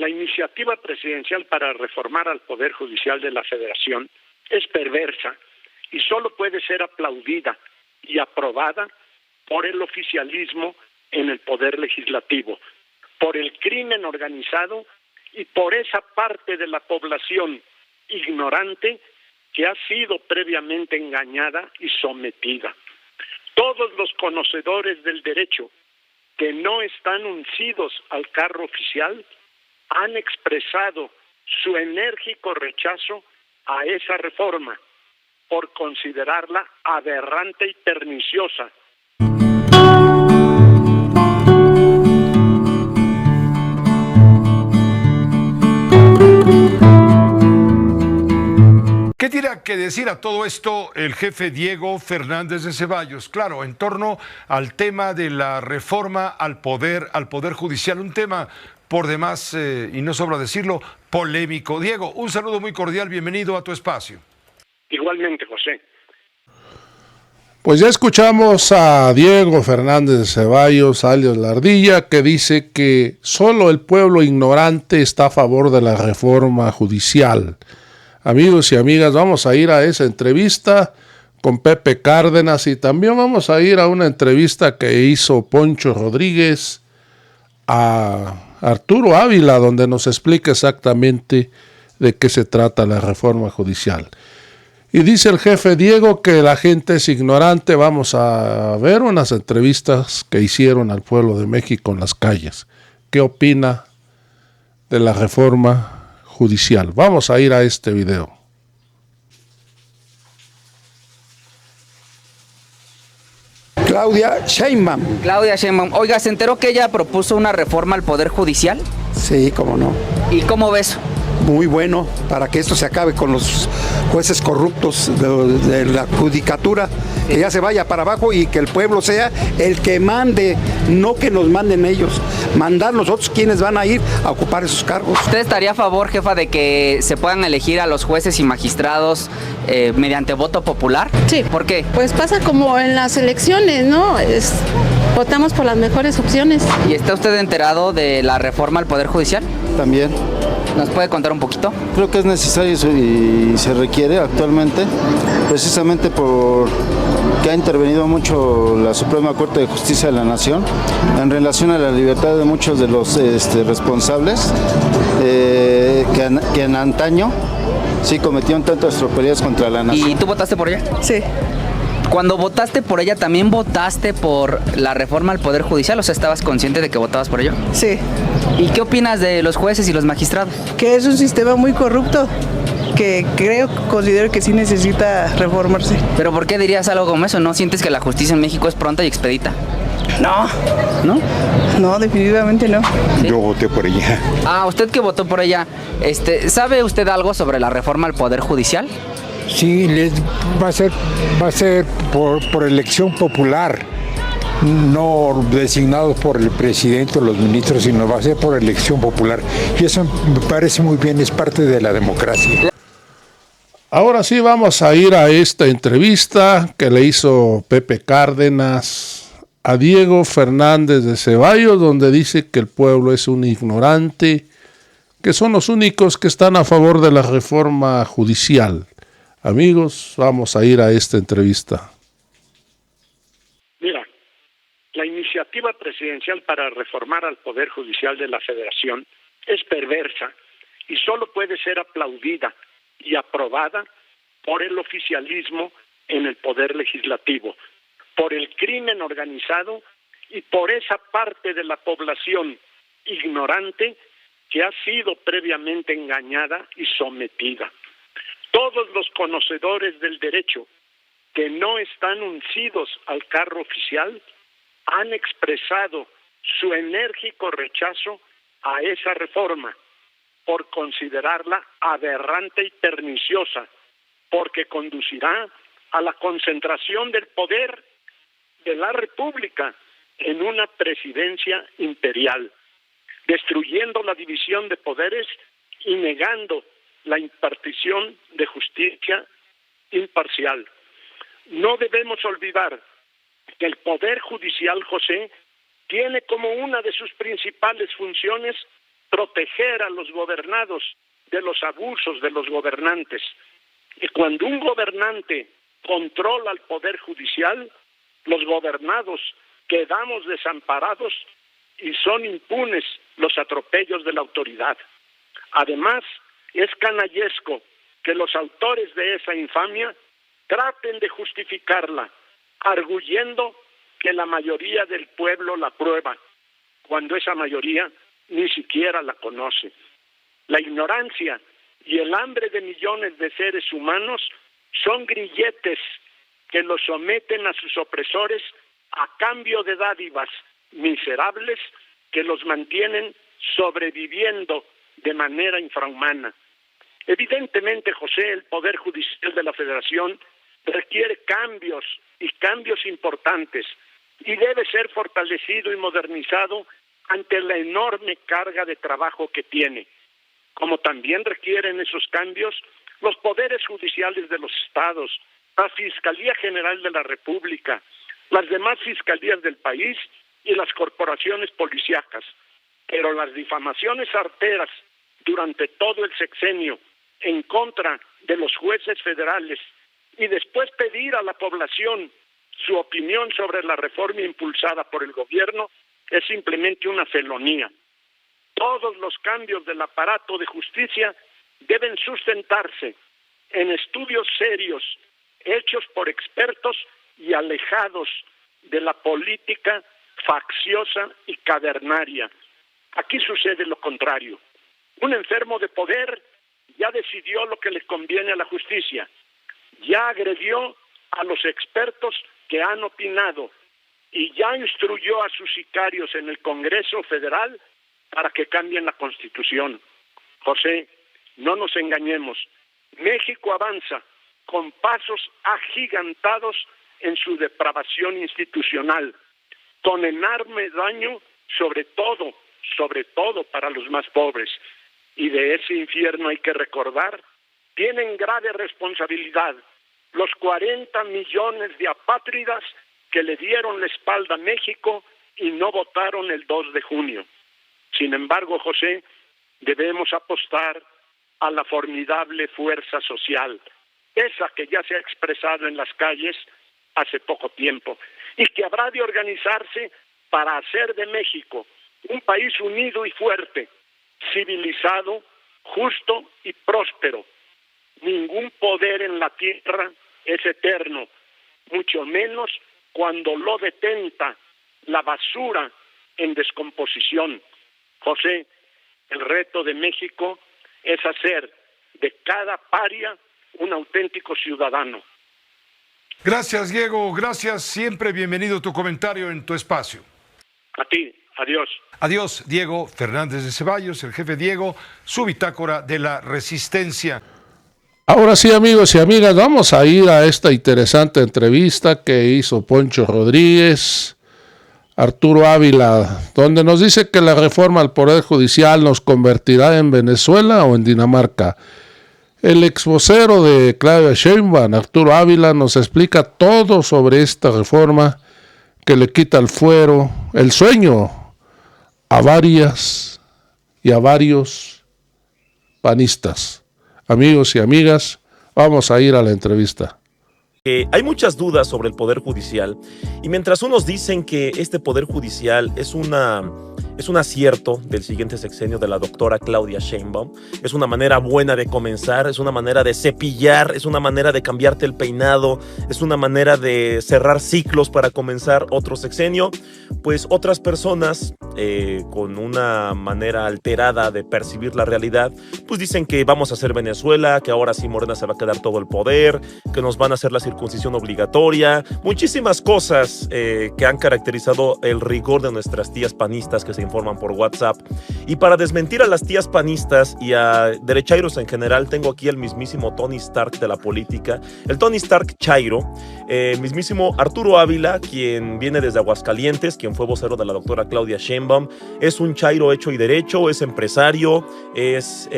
La iniciativa presidencial para reformar al Poder Judicial de la Federación es perversa y solo puede ser aplaudida y aprobada por el oficialismo en el Poder Legislativo, por el crimen organizado y por esa parte de la población ignorante que ha sido previamente engañada y sometida. Todos los conocedores del derecho que no están uncidos al carro oficial han expresado su enérgico rechazo a esa reforma por considerarla aberrante y perniciosa. ¿Qué tiene que decir a todo esto el jefe Diego Fernández de Ceballos? Claro, en torno al tema de la reforma al poder judicial, un tema por demás, y no sobra decirlo, polémico. Diego, un saludo muy cordial, bienvenido a tu espacio. Igualmente, José. Pues ya escuchamos a Diego Fernández de Ceballos, alias La Ardilla, que dice que solo el pueblo ignorante está a favor de la reforma judicial. Amigos y amigas, vamos a ir a esa entrevista con Pepe Cárdenas y también vamos a ir a una entrevista que hizo Poncho Rodríguez a Arturo Ávila, donde nos explica exactamente de qué se trata la reforma judicial. Y dice el jefe Diego que la gente es ignorante. Vamos a ver unas entrevistas que hicieron al pueblo de México en las calles. ¿Qué opina de la reforma judicial? Vamos a ir a este video. Claudia Sheinbaum. Oiga, ¿se enteró que ella propuso una reforma al Poder Judicial? Sí, cómo no. ¿Y cómo ves? Muy bueno, para que esto se acabe con los jueces corruptos de la judicatura, que ya se vaya para abajo y que el pueblo sea el que mande, no que nos manden ellos, mandar nosotros quienes van a ir a ocupar esos cargos. ¿Usted estaría a favor, jefa, de que se puedan elegir a los jueces y magistrados mediante voto popular? Sí. ¿Por qué? Pues pasa como en las elecciones, ¿no? Votamos por las mejores opciones. ¿Y está usted enterado de la reforma al Poder Judicial? También. ¿Nos puede contar un poquito? Creo que es necesario y se requiere actualmente, precisamente porque ha intervenido mucho la Suprema Corte de Justicia de la Nación en relación a la libertad de muchos de los responsables que en antaño sí cometieron tantas tropelías contra la nación. ¿Y tú votaste por ella? Sí. Cuando votaste por ella, ¿también votaste por la reforma al Poder Judicial? O sea, ¿estabas consciente de que votabas por ello? Sí. ¿Y qué opinas de los jueces y los magistrados? Que es un sistema muy corrupto, que considero que sí necesita reformarse. ¿Pero por qué dirías algo como eso? ¿No sientes que la justicia en México es pronta y expedita? No. ¿No? No, definitivamente no. ¿Sí? Yo voté por ella. Ah, usted que votó por ella, ¿sabe usted algo sobre la reforma al Poder Judicial? Sí, va a ser por elección popular, no designados por el presidente o los ministros, sino va a ser por elección popular. Y eso me parece muy bien, es parte de la democracia. Ahora sí vamos a ir a esta entrevista que le hizo Pepe Cárdenas a Diego Fernández de Ceballos, donde dice que el pueblo es un ignorante, que son los únicos que están a favor de la reforma judicial. Amigos, vamos a ir a esta entrevista. Mira, la iniciativa presidencial para reformar al Poder Judicial de la Federación es perversa y solo puede ser aplaudida y aprobada por el oficialismo en el Poder Legislativo, por el crimen organizado y por esa parte de la población ignorante que ha sido previamente engañada y sometida. Todos los conocedores del derecho que no están uncidos al carro oficial han expresado su enérgico rechazo a esa reforma por considerarla aberrante y perniciosa, porque conducirá a la concentración del poder de la República en una presidencia imperial, destruyendo la división de poderes y negando la impartición de justicia imparcial. No debemos olvidar que el Poder Judicial, José, tiene como una de sus principales funciones proteger a los gobernados de los abusos de los gobernantes. Y cuando un gobernante controla al Poder Judicial, los gobernados quedamos desamparados y son impunes los atropellos de la autoridad. Además, es canallesco que los autores de esa infamia traten de justificarla, arguyendo que la mayoría del pueblo la aprueba, cuando esa mayoría ni siquiera la conoce. La ignorancia y el hambre de millones de seres humanos son grilletes que los someten a sus opresores a cambio de dádivas miserables que los mantienen sobreviviendo de manera infrahumana. Evidentemente, José, el Poder Judicial de la Federación requiere cambios y cambios importantes y debe ser fortalecido y modernizado ante la enorme carga de trabajo que tiene, como también requieren esos cambios los poderes judiciales de los estados, la Fiscalía General de la República, las demás fiscalías del país y las corporaciones policíacas. Pero las difamaciones arteras durante todo el sexenio en contra de los jueces federales y después pedir a la población su opinión sobre la reforma impulsada por el gobierno es simplemente una felonía. Todos los cambios del aparato de justicia deben sustentarse en estudios serios, hechos por expertos y alejados de la política facciosa y cavernaria. Aquí sucede lo contrario. Un enfermo de poder ya decidió lo que le conviene a la justicia, ya agredió a los expertos que han opinado y ya instruyó a sus sicarios en el Congreso Federal para que cambien la Constitución. José, no nos engañemos, México avanza con pasos agigantados en su depravación institucional, con enorme daño sobre todo para los más pobres. Y de ese infierno hay que recordar, tienen grave responsabilidad los 40 millones de apátridas que le dieron la espalda a México y no votaron el 2 de junio. Sin embargo, José, debemos apostar a la formidable fuerza social, esa que ya se ha expresado en las calles hace poco tiempo y que habrá de organizarse para hacer de México un país unido y fuerte, civilizado, justo y próspero. Ningún poder en la tierra es eterno, mucho menos cuando lo detenta la basura en descomposición. José, el reto de México es hacer de cada paria un auténtico ciudadano. Gracias, Diego, gracias. Siempre bienvenido tu comentario en tu espacio. A ti, adiós. Adiós, Diego Fernández de Ceballos, el jefe Diego, su bitácora de la resistencia. Ahora sí, amigos y amigas, vamos a ir a esta interesante entrevista que hizo Poncho Rodríguez, Arturo Ávila, donde nos dice que la reforma al Poder Judicial nos convertirá en Venezuela o en Dinamarca. El exvocero de Claudia Sheinbaum, Arturo Ávila, nos explica todo sobre esta reforma que le quita el fuero, el sueño a varias y a varios panistas. Amigos y amigas, vamos a ir a la entrevista. Hay muchas dudas sobre el Poder Judicial y mientras unos dicen que este Poder Judicial es un acierto del siguiente sexenio de la doctora Claudia Sheinbaum, es una manera buena de comenzar, es una manera de cepillar, es una manera de cambiarte el peinado, es una manera de cerrar ciclos para comenzar otro sexenio, pues otras personas con una manera alterada de percibir la realidad, pues dicen que vamos a hacer Venezuela, que ahora sí Morena se va a quedar todo el poder, que nos van a hacer la circuncisión obligatoria, muchísimas cosas que han caracterizado el rigor de nuestras tías panistas que se informan por WhatsApp. Y para desmentir a las tías panistas y a derechairos en general, tengo aquí el mismísimo Tony Stark de la política, el Tony Stark chairo, el mismísimo Arturo Ávila, quien viene desde Aguascalientes, quien fue vocero de la doctora Claudia Sheinbaum, es un chairo hecho y derecho, es empresario, es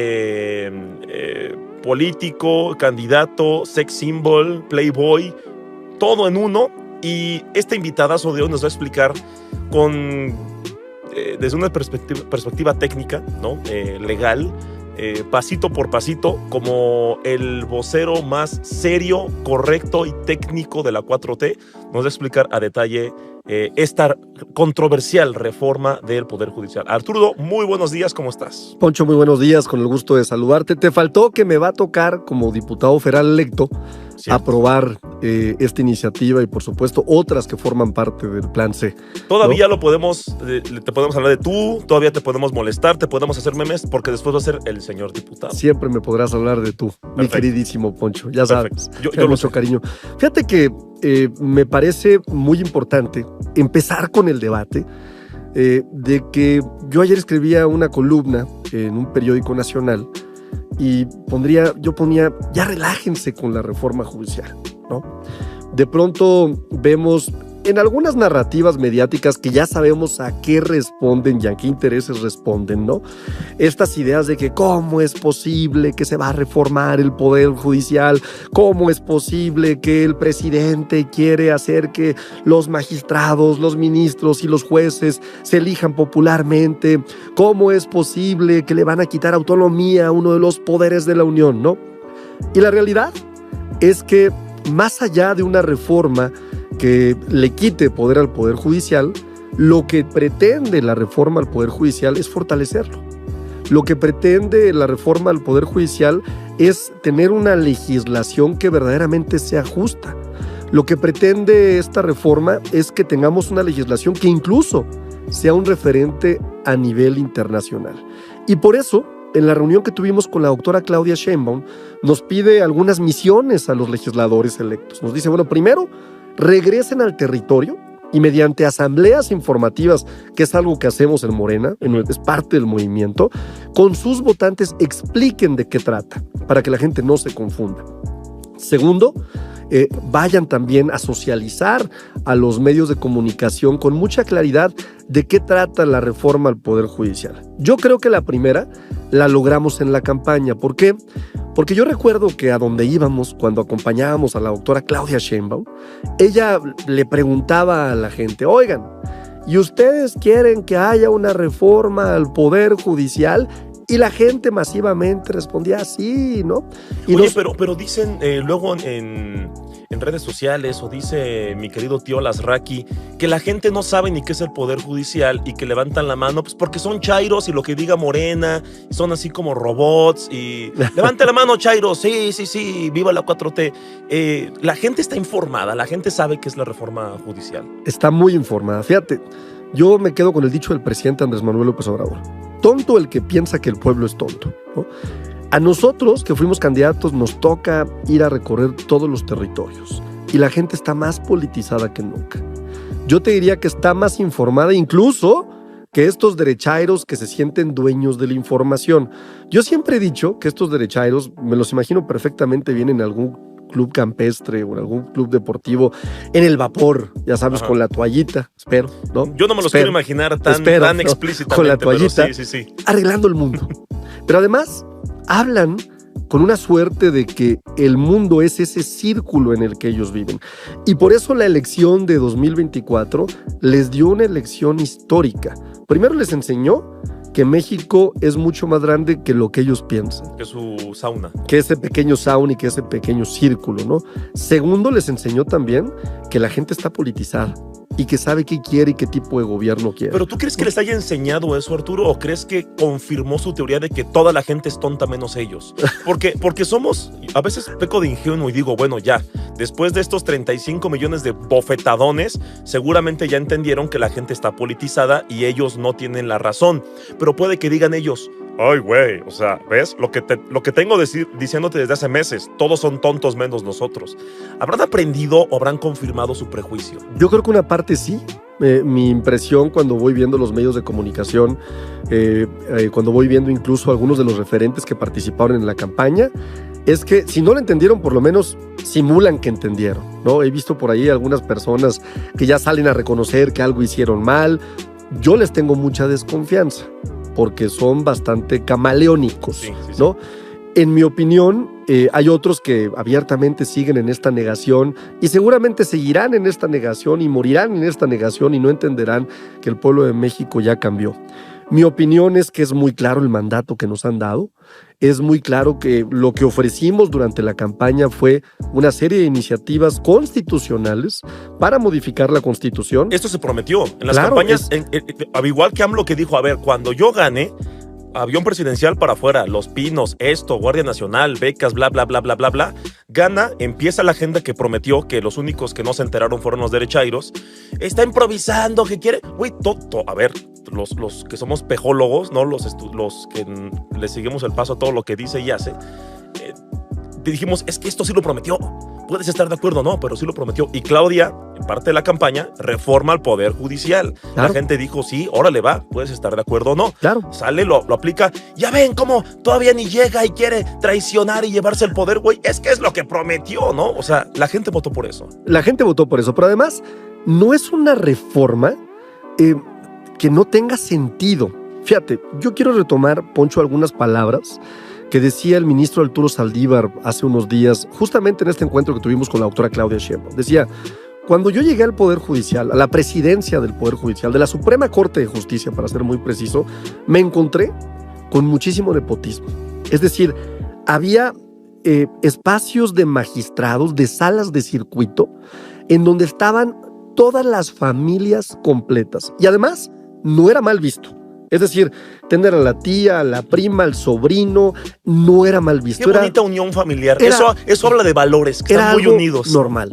político, candidato, sex symbol, playboy, todo en uno. Y este invitadazo de hoy nos va a explicar con desde una perspectiva técnica, ¿no? Legal, pasito por pasito, como el vocero más serio, correcto y técnico de la 4T, nos va a explicar a detalle esta controversial reforma del Poder Judicial. Arturo, muy buenos días, ¿cómo estás? Poncho, muy buenos días, con el gusto de saludarte. Te faltó que me va a tocar, como diputado federal electo, aprobar esta iniciativa y, por supuesto, otras que forman parte del Plan C. Todavía te podemos hablar de tú, todavía te podemos molestar, te podemos hacer memes, porque después va a ser el señor diputado. Siempre me podrás hablar de tú, mi queridísimo Poncho, ya sabes. Yo mucho cariño. Fíjate que me parece muy importante empezar con el debate de que yo ayer escribía una columna en un periódico nacional y yo ponía, ya relájense con la reforma judicial, ¿no? De pronto vemos en algunas narrativas mediáticas que ya sabemos a qué responden y a qué intereses responden, ¿no? Estas ideas de que cómo es posible que se va a reformar el Poder Judicial, cómo es posible que el presidente quiere hacer que los magistrados, los ministros y los jueces se elijan popularmente, cómo es posible que le van a quitar autonomía a uno de los poderes de la Unión, ¿no? Y la realidad es que más allá de una reforma que le quite poder al Poder Judicial, lo que pretende la reforma al Poder Judicial es fortalecerlo. Lo que pretende la reforma al Poder Judicial es tener una legislación que verdaderamente sea justa. Lo que pretende esta reforma es que tengamos una legislación que incluso sea un referente a nivel internacional. Y por eso, en la reunión que tuvimos con la doctora Claudia Sheinbaum, nos pide algunas misiones a los legisladores electos. Nos dice, bueno, primero, regresen al territorio y mediante asambleas informativas, que es algo que hacemos en Morena, es parte del movimiento, con sus votantes expliquen de qué trata, para que la gente no se confunda. Segundo, vayan también a socializar a los medios de comunicación con mucha claridad de qué trata la reforma al Poder Judicial. Yo creo que la primera la logramos en la campaña. ¿Por qué? Porque yo recuerdo que a donde íbamos, cuando acompañábamos a la doctora Claudia Sheinbaum, ella le preguntaba a la gente, oigan, ¿y ustedes quieren que haya una reforma al Poder Judicial? Y la gente masivamente respondía sí, ¿no? Y oye, pero dicen luego en redes sociales, o dice mi querido tío Lasraki, que la gente no sabe ni qué es el Poder Judicial y que levantan la mano pues porque son chairos y lo que diga Morena, son así como robots y levante la mano, chairos, sí, viva la 4T. La gente está informada, la gente sabe qué es la reforma judicial. Está muy informada, fíjate, yo me quedo con el dicho del presidente Andrés Manuel López Obrador. Tonto el que piensa que el pueblo es tonto, ¿no? A nosotros, que fuimos candidatos, nos toca ir a recorrer todos los territorios y la gente está más politizada que nunca. Yo te diría que está más informada incluso que estos derechairos que se sienten dueños de la información. Yo siempre he dicho que estos derechairos, me los imagino perfectamente bien en algún club campestre o en algún club deportivo, en el vapor, ya sabes, con la toallita, espero, ¿no? Yo no me los quiero imaginar tan explícitamente, con la toallita, sí. Arreglando el mundo. Pero además, hablan con una suerte de que el mundo es ese círculo en el que ellos viven. Y por eso la elección de 2024 les dio una elección histórica. Primero les enseñó que México es mucho más grande que lo que ellos piensan. Que su sauna. Que ese pequeño sauna y que ese pequeño círculo, ¿no? Segundo, les enseñó también que la gente está politizada y que sabe qué quiere y qué tipo de gobierno quiere. ¿Pero tú crees que les haya enseñado eso, Arturo, o crees que confirmó su teoría de que toda la gente es tonta menos ellos? Porque somos, a veces peco de ingenuo y digo, bueno, ya, después de estos 35 millones de bofetadones, seguramente ya entendieron que la gente está politizada y ellos no tienen la razón. Pero puede que digan ellos, ay, güey, o sea, ¿ves? Lo que tengo diciéndote desde hace meses, todos son tontos menos nosotros. ¿Habrán aprendido o habrán confirmado su prejuicio? Yo creo que una parte sí. Mi impresión cuando voy viendo los medios de comunicación, cuando voy viendo incluso algunos de los referentes que participaron en la campaña, es que si no lo entendieron, por lo menos simulan que entendieron, ¿no? He visto por ahí algunas personas que ya salen a reconocer que algo hicieron mal. Yo les tengo mucha desconfianza porque son bastante camaleónicos, ¿no? En mi opinión, Hay otros que abiertamente siguen en esta negación y seguramente seguirán en esta negación y morirán en esta negación y no entenderán que el pueblo de México ya cambió. Mi opinión es que es muy claro el mandato que nos han dado. Es muy claro que lo que ofrecimos durante la campaña fue una serie de iniciativas constitucionales para modificar la Constitución. Esto se prometió en las campañas, al igual que AMLO, que dijo, a ver, cuando yo gane, avión presidencial para afuera, Los Pinos, esto, Guardia Nacional, becas, bla, bla, bla, bla, bla, bla. Gana, empieza la agenda que prometió, que los únicos que no se enteraron fueron los derechairos. Está improvisando, que quiere... Güey, a ver, los que somos pejólogos, ¿no? Los que le seguimos el paso a todo lo que dice y hace, dijimos, es que esto sí lo prometió. Puedes estar de acuerdo o no, pero sí lo prometió. Y Claudia, en parte de la campaña, reforma al Poder Judicial. Claro. La gente dijo, sí, órale, va, puedes estar de acuerdo o no. Claro. Sale, lo aplica. Ya ven cómo todavía ni llega y quiere traicionar y llevarse el poder, güey. Es que es lo que prometió, ¿no? O sea, la gente votó por eso. La gente votó por eso, pero además no es una reforma que no tenga sentido. Fíjate, yo quiero retomar, Poncho, algunas palabras que decía el ministro Arturo Saldívar hace unos días, justamente en este encuentro que tuvimos con la doctora Claudia Sheinbaum. Decía, cuando yo llegué al Poder Judicial, a la presidencia del Poder Judicial, de la Suprema Corte de Justicia, para ser muy preciso, me encontré con muchísimo nepotismo. Es decir, había espacios de magistrados, de salas de circuito, en donde estaban todas las familias completas. Y además, no era mal visto. Es decir, tener a la tía, a la prima, al sobrino, no era mal visto. Qué bonita unión familiar. Eso habla de valores, que están muy unidos. Normal.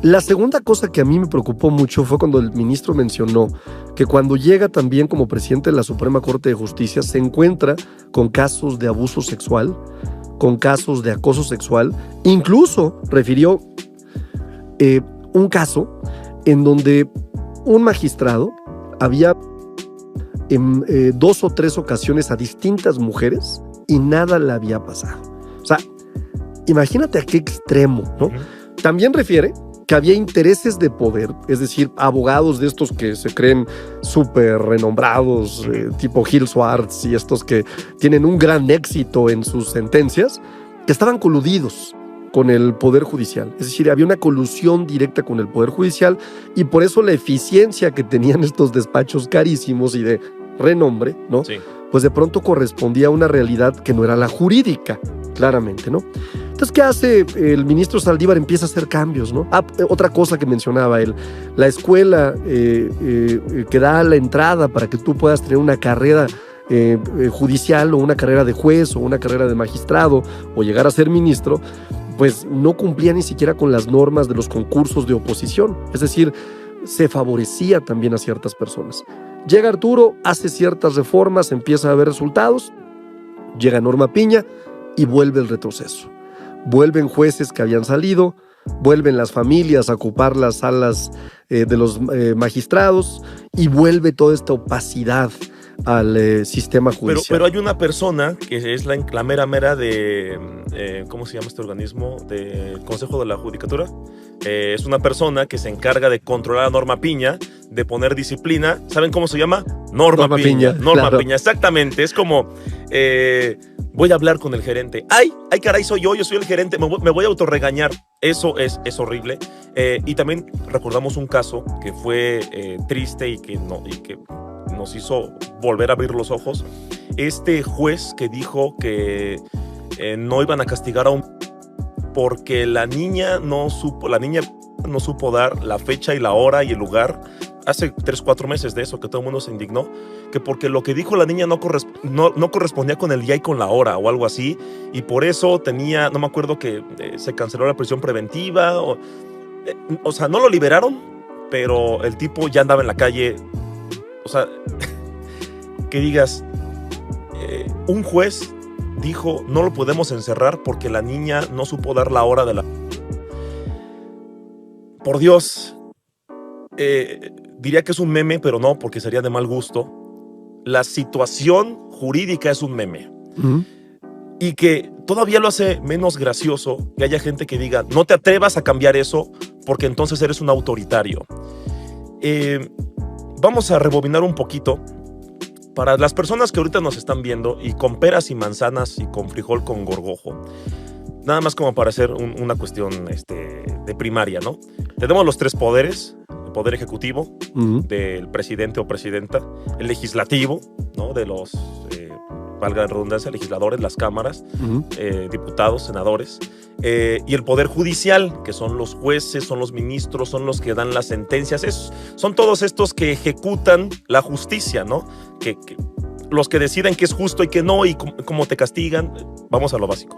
La segunda cosa que a mí me preocupó mucho fue cuando el ministro mencionó que cuando llega también como presidente de la Suprema Corte de Justicia se encuentra con casos de abuso sexual, con casos de acoso sexual. Incluso refirió un caso en donde un magistrado había en 2 o 3 ocasiones a distintas mujeres y nada le había pasado. O sea, imagínate a qué extremo, ¿no? Uh-huh. También refiere que había intereses de poder, es decir, abogados de estos que se creen súper renombrados, tipo Gil Schwartz y estos que tienen un gran éxito en sus sentencias, que estaban coludidos con el Poder Judicial. Es decir, había una colusión directa con el Poder Judicial y por eso la eficiencia que tenían estos despachos carísimos y de renombre, ¿no? Sí. Pues de pronto correspondía a una realidad que no era la jurídica, claramente, ¿no? Entonces, ¿qué hace el ministro Saldívar? Empieza a hacer cambios, ¿no? Otra cosa que mencionaba él, la escuela que da la entrada para que tú puedas tener una carrera judicial o una carrera de juez o una carrera de magistrado o llegar a ser ministro, pues no cumplía ni siquiera con las normas de los concursos de oposición. Es decir, se favorecía también a ciertas personas. Llega Arturo, hace ciertas reformas, empieza a haber resultados, llega Norma Piña y vuelve el retroceso. Vuelven jueces que habían salido, vuelven las familias a ocupar las salas de los magistrados y vuelve toda esta opacidad al sistema judicial. Pero hay una persona que es la mera de, ¿cómo se llama este organismo? Del Consejo de la Judicatura. Es una persona que se encarga de controlar a Norma Piña, de poner disciplina. ¿Saben cómo se llama? Norma Piña. Norma claro. Piña, exactamente. Es como, voy a hablar con el gerente. Ay, caray, soy yo soy el gerente, me voy a autorregañar. Eso es horrible. Y también recordamos un caso que fue triste y que nos hizo volver a abrir los ojos. Este juez que dijo que no iban a castigar a porque la niña no supo dar la fecha y la hora y el lugar. Hace 3-4 meses de eso, que todo el mundo se indignó, que porque lo que dijo la niña no correspondía con el día y con la hora o algo así, y por eso tenía, no me acuerdo, que se canceló la prisión preventiva, o sea, no lo liberaron, pero el tipo ya andaba en la calle. O sea, que digas, un juez dijo, no lo podemos encerrar porque la niña no supo dar la hora de la... Por Dios, diría que es un meme, pero no, porque sería de mal gusto. La situación jurídica es un meme. Uh-huh. Y que todavía lo hace menos gracioso que haya gente que diga, no te atrevas a cambiar eso porque entonces eres un autoritario. Vamos a rebobinar un poquito. Para las personas que ahorita nos están viendo y con peras y manzanas y con frijol con gorgojo, nada más como para hacer una cuestión de primaria, ¿no? Tenemos los 3 poderes: el poder ejecutivo, del presidente o presidenta; el legislativo, ¿no? De los, valga la redundancia, legisladores, las cámaras, diputados, senadores, y el poder judicial, que son los jueces, son los ministros, son los que dan las sentencias. Son todos estos que ejecutan la justicia, ¿no? Los que deciden qué es justo y qué no, y cómo te castigan. Vamos a lo básico.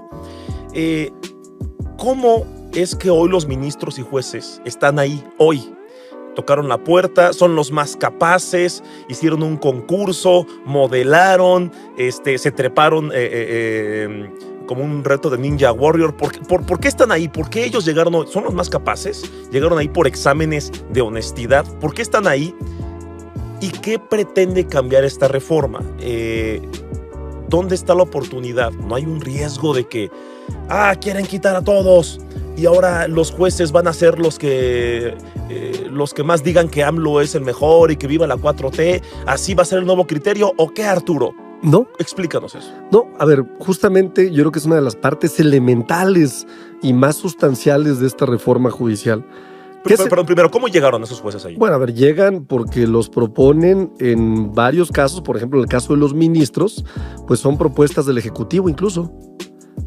¿Cómo es que hoy los ministros y jueces están ahí hoy? Tocaron la puerta, son los más capaces, hicieron un concurso, modelaron, se treparon como un reto de Ninja Warrior. ¿Por qué están ahí? ¿Por qué ellos llegaron hoy? ¿Son los más capaces? ¿Llegaron ahí por exámenes de honestidad? ¿Por qué están ahí? ¿Y qué pretende cambiar esta reforma? ¿Dónde está la oportunidad? ¿No hay un riesgo de que quieren quitar a todos y ahora los jueces van a ser los que más digan que AMLO es el mejor y que viva la 4T? ¿Así va a ser el nuevo criterio o qué, Arturo? No. Explícanos eso. No, a ver, justamente yo creo que es una de las partes elementales y más sustanciales de esta reforma judicial. Perdón, primero, ¿cómo llegaron esos jueces ahí? Bueno, a ver, llegan porque los proponen en varios casos. Por ejemplo, en el caso de los ministros, pues son propuestas del Ejecutivo incluso,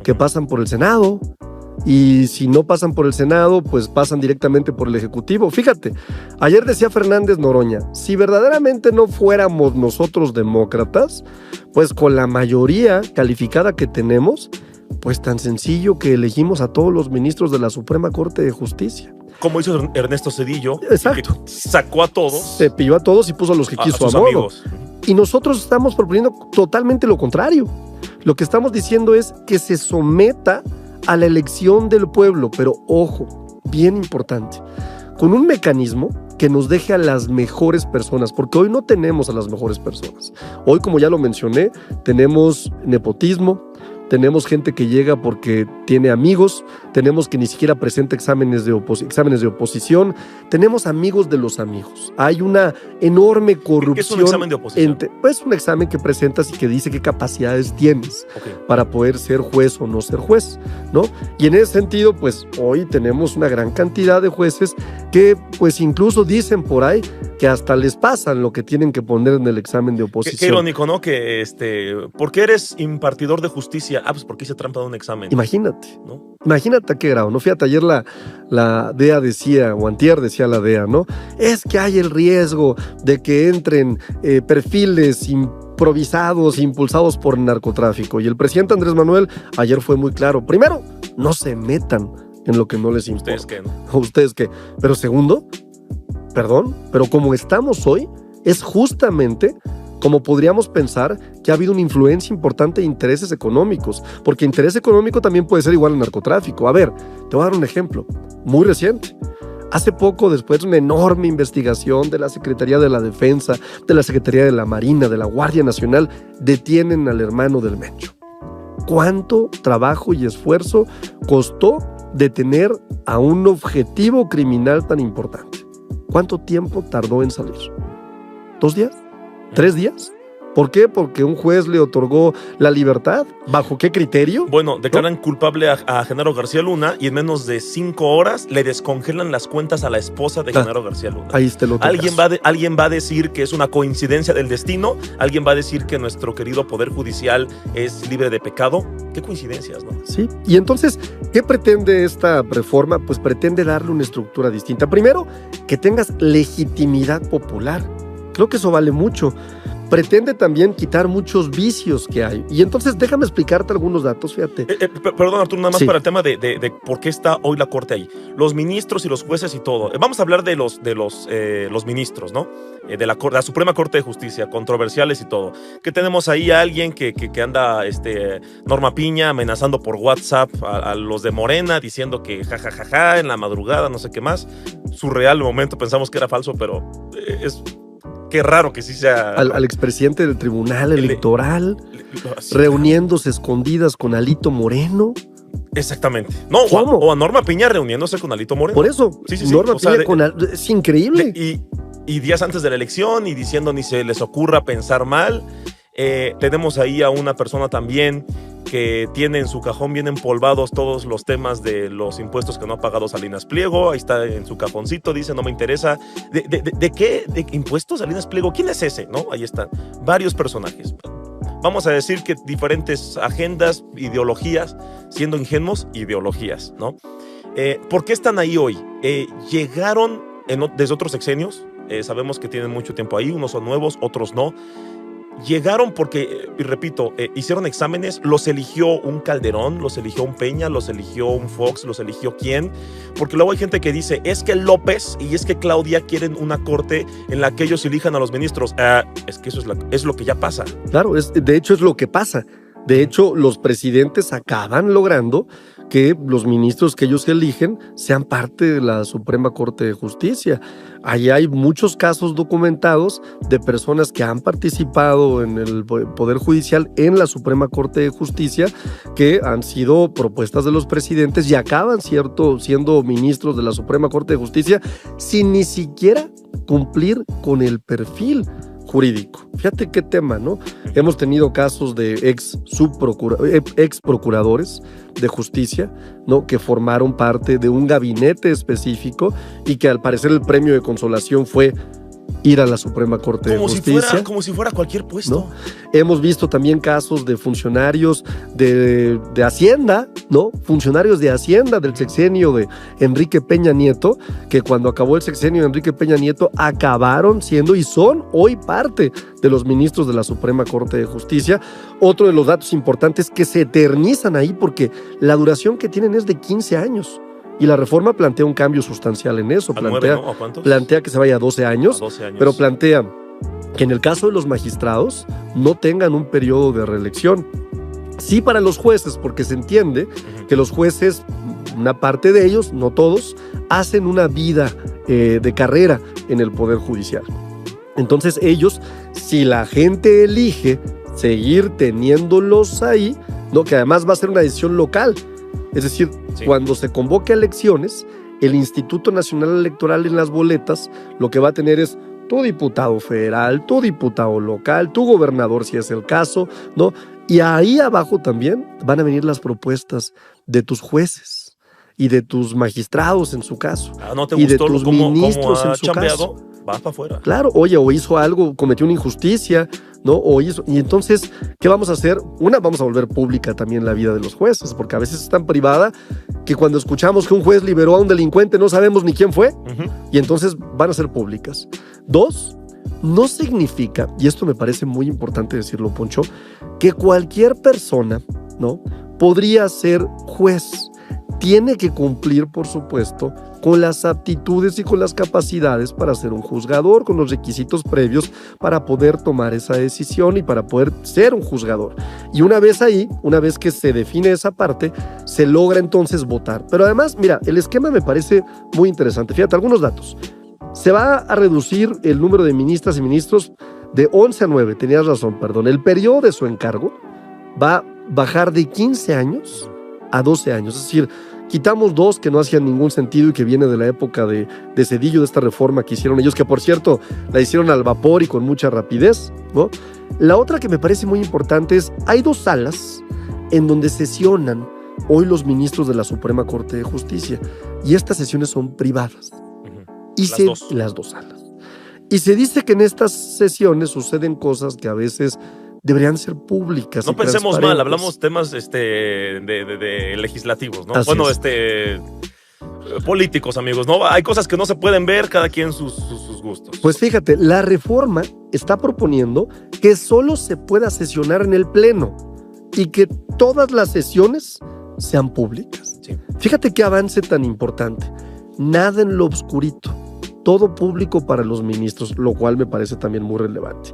que pasan por el Senado. Y si no pasan por el Senado, pues pasan directamente por el Ejecutivo. Fíjate, ayer decía Fernández Noroña, si verdaderamente no fuéramos nosotros demócratas, pues con la mayoría calificada que tenemos, pues tan sencillo que elegimos a todos los ministros de la Suprema Corte de Justicia. Como hizo Ernesto Zedillo. Exacto. Que sacó a todos. Se pilló a todos y puso a los que quiso a modo. Amigos. Y nosotros estamos proponiendo totalmente lo contrario. Lo que estamos diciendo es que se someta a la elección del pueblo, pero ojo, bien importante, con un mecanismo que nos deje a las mejores personas, porque hoy no tenemos a las mejores personas. Hoy, como ya lo mencioné, tenemos nepotismo, tenemos gente que llega porque tiene amigos, tenemos que ni siquiera presenta exámenes de oposición, tenemos amigos de los amigos. Hay una enorme corrupción. ¿Qué es un examen de oposición? Pues un examen que presentas y que dice qué capacidades tienes para poder ser juez o no ser juez, ¿no? Y en ese sentido, pues hoy tenemos una gran cantidad de jueces que pues incluso dicen por ahí que hasta les pasan lo que tienen que poner en el examen de oposición. Qué irónico, ¿no? Que ¿por qué eres impartidor de justicia? Pues porque hice trampa de un examen. Imagínate, ¿no? Imagínate a qué grado, ¿no? Fíjate, ayer la DEA decía, o antier decía la DEA, ¿no? Es que hay el riesgo de que entren perfiles improvisados, impulsados por narcotráfico. Y el presidente Andrés Manuel ayer fue muy claro. Primero, no se metan en lo que no les importa. ¿Ustedes qué, no? ¿Ustedes qué? Pero segundo, perdón, pero como estamos hoy, es justamente como podríamos pensar que ha habido una influencia importante de intereses económicos, porque interés económico también puede ser igual al narcotráfico. A ver, te voy a dar un ejemplo muy reciente. Hace poco, después de una enorme investigación de la Secretaría de la Defensa, de la Secretaría de la Marina, de la Guardia Nacional, detienen al hermano del Mencho. ¿Cuánto trabajo y esfuerzo costó detener a un objetivo criminal tan importante? ¿Cuánto tiempo tardó en salir? ¿2 días? ¿3 días? ¿Por qué? Porque un juez le otorgó la libertad. ¿Bajo qué criterio? Bueno, declaran culpable a Genaro García Luna y en menos de 5 horas le descongelan las cuentas a la esposa de Genaro García Luna. Ahí está el otro caso. Alguien va a decir que es una coincidencia del destino. Alguien va a decir que nuestro querido Poder Judicial es libre de pecado. Qué coincidencias, ¿no? Sí. Y entonces, ¿qué pretende esta reforma? Pues pretende darle una estructura distinta. Primero, que tengas legitimidad popular. Creo que eso vale mucho. Pretende también quitar muchos vicios que hay. Y entonces déjame explicarte algunos datos, fíjate. Perdón, Arturo, nada más para el tema de por qué está hoy la Corte ahí. Los ministros y los jueces y todo. Vamos a hablar de los ministros, ¿no? De la Suprema Corte de Justicia, controversiales y todo. Que tenemos ahí a alguien que anda, Norma Piña, amenazando por WhatsApp a los de Morena, diciendo que jajajaja en la madrugada, no sé qué más. Surreal el momento, pensamos que era falso, pero es... Qué raro que sí sea... Al expresidente del Tribunal Electoral, reuniéndose escondidas con Alito Moreno. Exactamente. No, o a Norma Piña reuniéndose con Alito Moreno. Por eso, sí, Norma Piña es increíble. Y días antes de la elección y diciendo ni se les ocurra pensar mal. Tenemos ahí a una persona también que tiene en su cajón bien empolvados todos los temas de los impuestos que no ha pagado Salinas Pliego. Ahí está en su cajoncito, dice, no me interesa. ¿De qué? ¿De impuestos Salinas Pliego? ¿Quién es ese? ¿No? Ahí están varios personajes. Vamos a decir que diferentes agendas, ideologías, siendo ingenuos, ideologías, ¿no? ¿Por qué están ahí hoy? Llegaron desde otros sexenios. Sabemos que tienen mucho tiempo ahí, unos son nuevos, otros no. Llegaron porque, y repito, hicieron exámenes, los eligió un Calderón, los eligió un Peña, los eligió un Fox, los eligió quién, porque luego hay gente que dice, es que López y es que Claudia quieren una corte en la que ellos elijan a los ministros. Es que eso es lo que ya pasa. Claro, de hecho es lo que pasa. De hecho, los presidentes acaban logrando que los ministros que ellos eligen sean parte de la Suprema Corte de Justicia. Ahí hay muchos casos documentados de personas que han participado en el Poder Judicial en la Suprema Corte de Justicia que han sido propuestas de los presidentes y acaban siendo ministros de la Suprema Corte de Justicia sin ni siquiera cumplir con el perfil jurídico. Fíjate qué tema, ¿no? Hemos tenido casos de ex procuradores de justicia, ¿no? Que formaron parte de un gabinete específico y que al parecer el premio de consolación fue ir a la Suprema Corte de Justicia. Como si fuera cualquier puesto. ¿No? Hemos visto también casos de funcionarios de Hacienda, ¿no? Funcionarios de Hacienda del sexenio de Enrique Peña Nieto, que cuando acabó el sexenio de Enrique Peña Nieto acabaron siendo y son hoy parte de los ministros de la Suprema Corte de Justicia. Otro de los datos importantes que se eternizan ahí porque la duración que tienen es de 15 años. Y la reforma plantea un cambio sustancial en eso. Plantea que se vaya a 12 años, pero plantea que en el caso de los magistrados no tengan un periodo de reelección. Sí para los jueces, porque se entiende que los jueces, una parte de ellos, no todos, hacen una vida de carrera en el Poder Judicial. Entonces ellos, si la gente elige seguir teniéndolos ahí, ¿no? Que además va a ser una decisión local. Es decir, cuando se convoque a elecciones, el Instituto Nacional Electoral en las boletas lo que va a tener es tu diputado federal, tu diputado local, tu gobernador si es el caso, ¿no? Y ahí abajo también van a venir las propuestas de tus jueces y de tus magistrados en su caso. ¿No te y gustó de tus ministros en su caso? Vas para afuera. Claro, oye, o hizo algo, cometió una injusticia, ¿no? Y entonces, ¿qué vamos a hacer? Vamos a volver pública también la vida de los jueces, porque a veces es tan privada que cuando escuchamos que un juez liberó a un delincuente no sabemos ni quién fue, y entonces van a ser públicas. 2, no significa, y esto me parece muy importante decirlo, Poncho, que cualquier persona, ¿no? Podría ser juez. Tiene que cumplir, por supuesto, con las aptitudes y con las capacidades para ser un juzgador, con los requisitos previos para poder tomar esa decisión y para poder ser un juzgador. Y una vez ahí, una vez que se define esa parte, se logra entonces votar. Pero además, mira, el esquema me parece muy interesante. Fíjate, algunos datos. Se va a reducir el número de ministras y ministros de 11 a 9, tenías razón, perdón. El periodo de su encargo va a bajar de 15 años a 12 años, es decir, quitamos 2 que no hacían ningún sentido y que viene de la época de Zedillo, de esta reforma que hicieron ellos, que por cierto la hicieron al vapor y con mucha rapidez, ¿no? La otra que me parece muy importante es, hay 2 salas en donde sesionan hoy los ministros de la Suprema Corte de Justicia y estas sesiones son privadas. Y las 2 salas. Y se dice que en estas sesiones suceden cosas que a veces deberían ser públicas. No pensemos mal, hablamos temas de legislativos, ¿no? Así bueno, es. Políticos, amigos, ¿no? Hay cosas que no se pueden ver, cada quien sus gustos. Pues fíjate, la reforma está proponiendo que solo se pueda sesionar en el Pleno y que todas las sesiones sean públicas. Sí. Fíjate qué avance tan importante. Nada en lo obscurito, todo público para los ministros, lo cual me parece también muy relevante.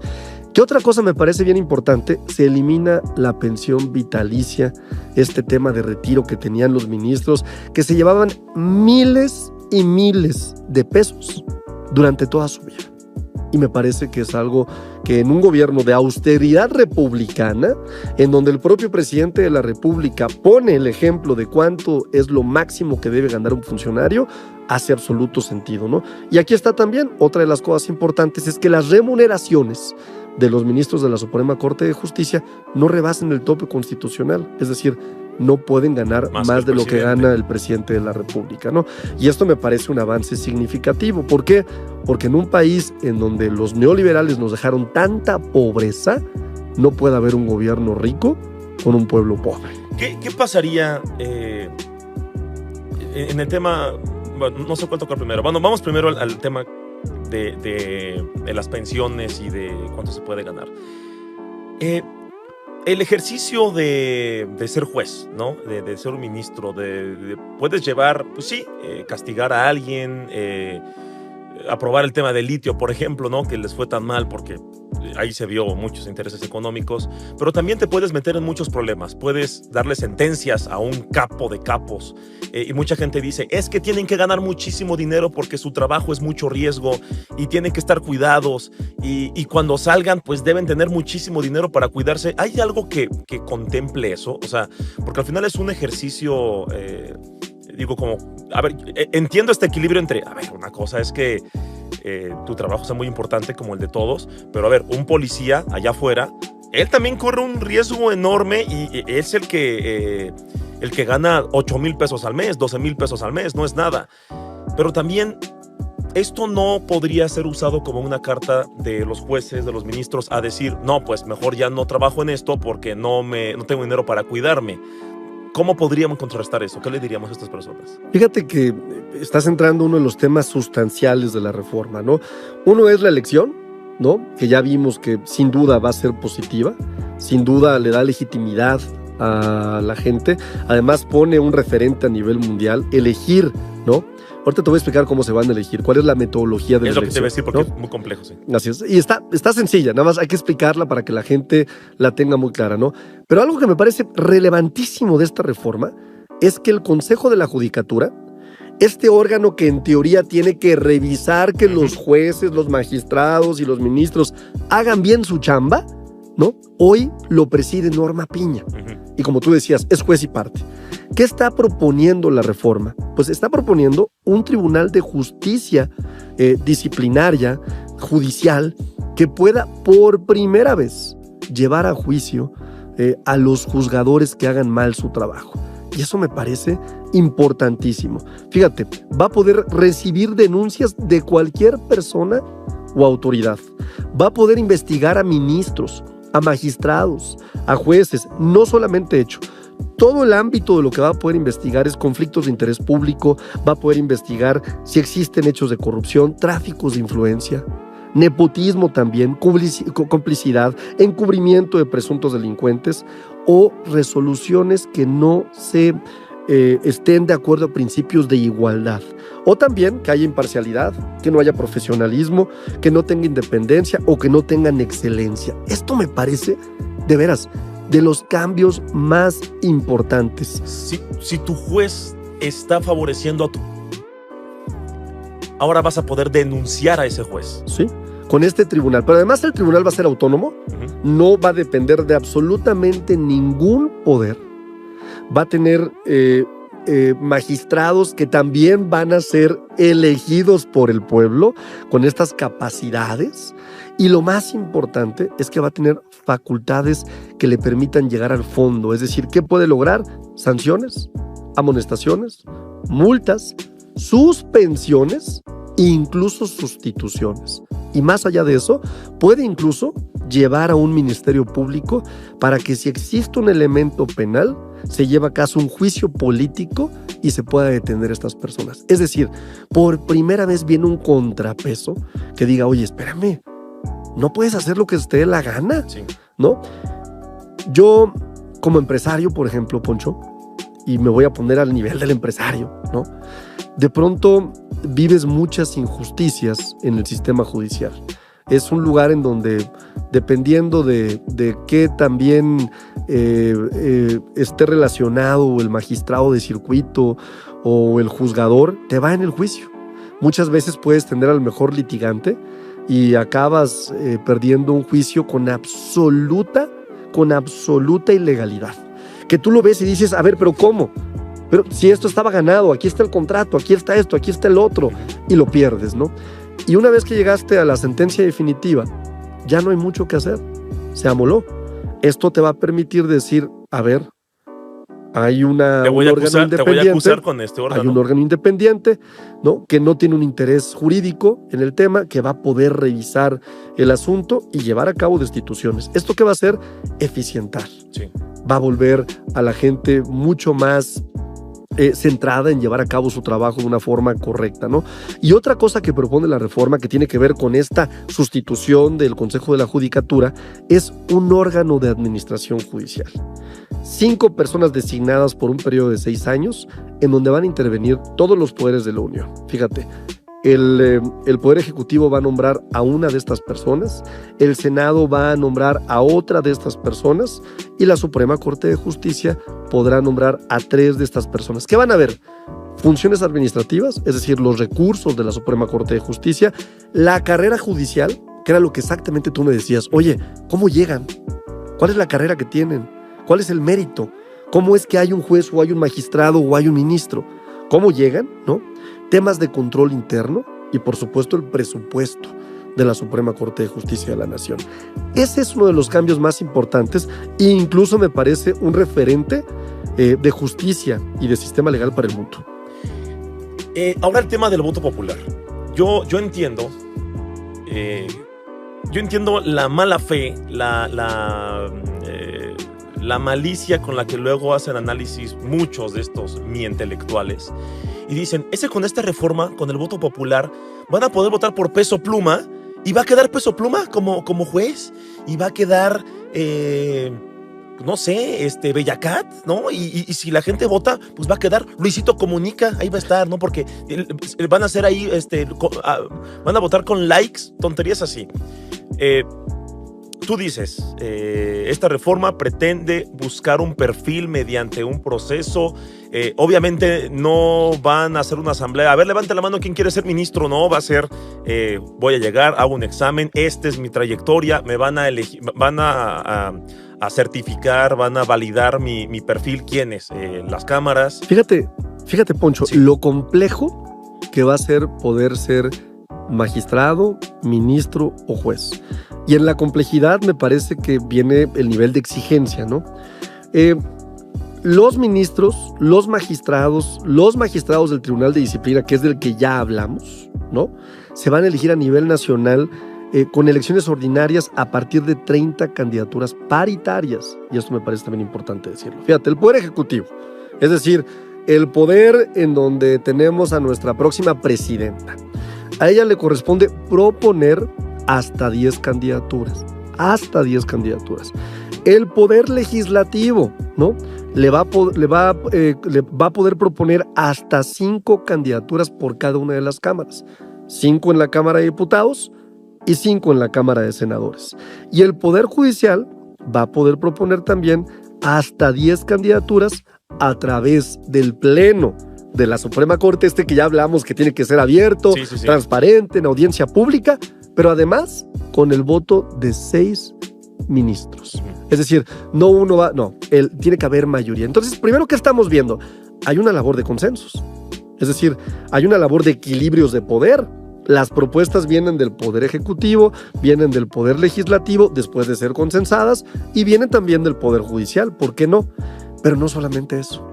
¿Qué otra cosa me parece bien importante? Se elimina la pensión vitalicia, este tema de retiro que tenían los ministros, que se llevaban miles y miles de pesos durante toda su vida. Y me parece que es algo que en un gobierno de austeridad republicana, en donde el propio presidente de la República pone el ejemplo de cuánto es lo máximo que debe ganar un funcionario, hace absoluto sentido, ¿no? Y aquí está también otra de las cosas importantes, es que las remuneraciones de los ministros de la Suprema Corte de Justicia no rebasen el tope constitucional, es decir, no pueden ganar más de lo que gana el presidente de la República, ¿no? Y esto me parece un avance significativo. ¿Por qué? Porque en un país en donde los neoliberales nos dejaron tanta pobreza, no puede haber un gobierno rico con un pueblo pobre. ¿Qué pasaría en el tema? Bueno, no sé cuál tocar primero. Bueno, vamos primero al tema de las pensiones y de cuánto se puede ganar. El ejercicio de ser juez, ¿no? De ser un ministro, puedes llevar, pues sí, castigar a alguien, aprobar el tema del litio, por ejemplo, ¿no? Que les fue tan mal porque ahí se vio muchos intereses económicos, pero también te puedes meter en muchos problemas. Puedes darle sentencias a un capo de capos y mucha gente dice, es que tienen que ganar muchísimo dinero porque su trabajo es mucho riesgo y tienen que estar cuidados y cuando salgan pues deben tener muchísimo dinero para cuidarse. ¿Hay algo que contemple eso? O sea, porque al final es un ejercicio... digo como, a ver, entiendo este equilibrio entre, a ver, una cosa es que tu trabajo sea muy importante como el de todos, pero a ver, un policía allá afuera, él también corre un riesgo enorme y es el que gana 8,000 pesos al mes, 12,000 pesos al mes, no es nada. Pero también esto no podría ser usado como una carta de los jueces, de los ministros, a decir, no, pues mejor ya no trabajo en esto porque no tengo dinero para cuidarme. ¿Cómo podríamos contrarrestar eso? ¿Qué le diríamos a estas personas? Fíjate que estás entrando uno de los temas sustanciales de la reforma, ¿no? Uno es la elección, ¿no? Que ya vimos que sin duda va a ser positiva, sin duda le da legitimidad a la gente, además pone un referente a nivel mundial, elegir, ¿no? Ahorita te voy a explicar cómo se van a elegir, cuál es la metodología de la elección. Es lo que te voy a decir porque, ¿no?, es muy complejo, sí. Así es. Y está sencilla, nada más hay que explicarla para que la gente la tenga muy clara, ¿no? Pero algo que me parece relevantísimo de esta reforma es que el Consejo de la Judicatura, este órgano que en teoría tiene que revisar que los jueces, los magistrados y los ministros hagan bien su chamba, ¿no? Hoy lo preside Norma Piña. Y como tú decías, es juez y parte. ¿Qué está proponiendo la reforma? Pues está proponiendo un tribunal de justicia disciplinaria, judicial, que pueda por primera vez llevar a juicio a los juzgadores que hagan mal su trabajo. Y eso me parece importantísimo. Fíjate, va a poder recibir denuncias de cualquier persona o autoridad. Va a poder investigar a ministros, a magistrados, a jueces, no solamente hecho. Todo el ámbito de lo que va a poder investigar es conflictos de interés público, va a poder investigar si existen hechos de corrupción, tráficos de influencia, nepotismo también, complicidad, encubrimiento de presuntos delincuentes o resoluciones que no se estén de acuerdo a principios de igualdad. O también que haya imparcialidad, que no haya profesionalismo, que no tenga independencia o que no tengan excelencia. Esto me parece, de veras, de los cambios más importantes. Si tu juez está favoreciendo a tu... Ahora vas a poder denunciar a ese juez. Sí, con este tribunal. Pero además el tribunal va a ser autónomo, no va a depender de absolutamente ningún poder. Va a tener magistrados que también van a ser elegidos por el pueblo con estas capacidades. Y lo más importante es que va a tener facultades que le permitan llegar al fondo. Es decir, ¿qué puede lograr? Sanciones, amonestaciones, multas, suspensiones e incluso sustituciones. Y más allá de eso, puede incluso llevar a un ministerio público para que si existe un elemento penal, se lleve a cabo un juicio político y se pueda detener a estas personas. Es decir, por primera vez viene un contrapeso que diga, oye, espérame, no puedes hacer lo que te dé la gana, sí, ¿no? Yo, como empresario, por ejemplo, Poncho, y me voy a poner al nivel del empresario, ¿no? De pronto vives muchas injusticias en el sistema judicial. Es un lugar en donde, dependiendo de qué también esté relacionado el magistrado de circuito o el juzgador, te va en el juicio. Muchas veces puedes tener al mejor litigante y acabas perdiendo un juicio con absoluta ilegalidad. Que tú lo ves y dices, a ver, ¿pero cómo? Pero si esto estaba ganado, aquí está el contrato, aquí está esto, aquí está el otro, y lo pierdes, ¿no? Y una vez que llegaste a la sentencia definitiva, ya no hay mucho que hacer, se amoló. Esto te va a permitir decir, a ver, hay un órgano independiente, te voy a acusar con este órgano. hay un órgano independiente, ¿no?, que no tiene un interés jurídico en el tema, que va a poder revisar el asunto y llevar a cabo destituciones. ¿Esto qué va a hacer? Eficientar. Sí. Va a volver a la gente mucho más centrada en llevar a cabo su trabajo de una forma correcta, ¿no? Y otra cosa que propone la reforma, que tiene que ver con esta sustitución del Consejo de la Judicatura, es un órgano de administración judicial. 5 personas designadas por un periodo de 6 años, en donde van a intervenir todos los poderes de la Unión. Fíjate, el Poder Ejecutivo va a nombrar a una de estas personas, el Senado va a nombrar a otra de estas personas y la Suprema Corte de Justicia podrá nombrar a 3 de estas personas. ¿Qué van a ver? Funciones administrativas, es decir, los recursos de la Suprema Corte de Justicia, la carrera judicial, que era lo que exactamente tú me decías. Oye, ¿cómo llegan? ¿Cuál es la carrera que tienen? ¿Cuál es el mérito? ¿Cómo es que hay un juez o hay un magistrado o hay un ministro? ¿Cómo llegan? ¿No? Temas de control interno y, por supuesto, el presupuesto de la Suprema Corte de Justicia de la Nación. Ese es uno de los cambios más importantes e incluso me parece un referente de justicia y de sistema legal para el mundo. Ahora el tema del voto popular. Yo entiendo la mala fe, la malicia con la que luego hacen análisis muchos de estos intelectuales y dicen, con esta reforma, con el voto popular, van a poder votar por Peso Pluma y va a quedar Peso Pluma como juez y va a quedar, no sé, Bellacat, ¿no? Y si la gente vota, pues va a quedar Luisito Comunica, ahí va a estar, ¿no? Porque van a hacer ahí, van a votar con likes, tonterías así. Tú dices, esta reforma pretende buscar un perfil mediante un proceso. Obviamente no van a hacer una asamblea. A ver, levante la mano quien quiere ser ministro. No, va a ser, voy a llegar, hago un examen, esta es mi trayectoria, me van a elegir, van a certificar, van a validar mi perfil. ¿Quiénes? Las cámaras. Fíjate, Poncho, sí, lo complejo que va a ser poder ser magistrado, ministro o juez. Y en la complejidad me parece que viene el nivel de exigencia, ¿no? Los ministros, los magistrados del Tribunal de Disciplina, que es del que ya hablamos, ¿no?, se van a elegir a nivel nacional con elecciones ordinarias a partir de 30 candidaturas paritarias. Y esto me parece también importante decirlo. Fíjate, el Poder Ejecutivo, es decir, el poder en donde tenemos a nuestra próxima presidenta, a ella le corresponde proponer hasta 10 candidaturas. Hasta 10 candidaturas. El Poder Legislativo, ¿no?, le va a poder proponer hasta 5 candidaturas por cada una de las cámaras. 5 en la Cámara de Diputados y 5 en la Cámara de Senadores. Y el Poder Judicial va a poder proponer también hasta 10 candidaturas a través del Pleno de la Suprema Corte, que ya hablamos que tiene que ser abierto, sí. Transparente, en audiencia pública, pero además con el voto de 6 ministros. Es decir, tiene que haber mayoría. Entonces, primero, ¿qué estamos viendo? Hay una labor de consensos. Es decir, hay una labor de equilibrios de poder. Las propuestas vienen del Poder Ejecutivo, vienen del Poder Legislativo, después de ser consensadas, y vienen también del Poder Judicial. ¿Por qué no? Pero no solamente eso.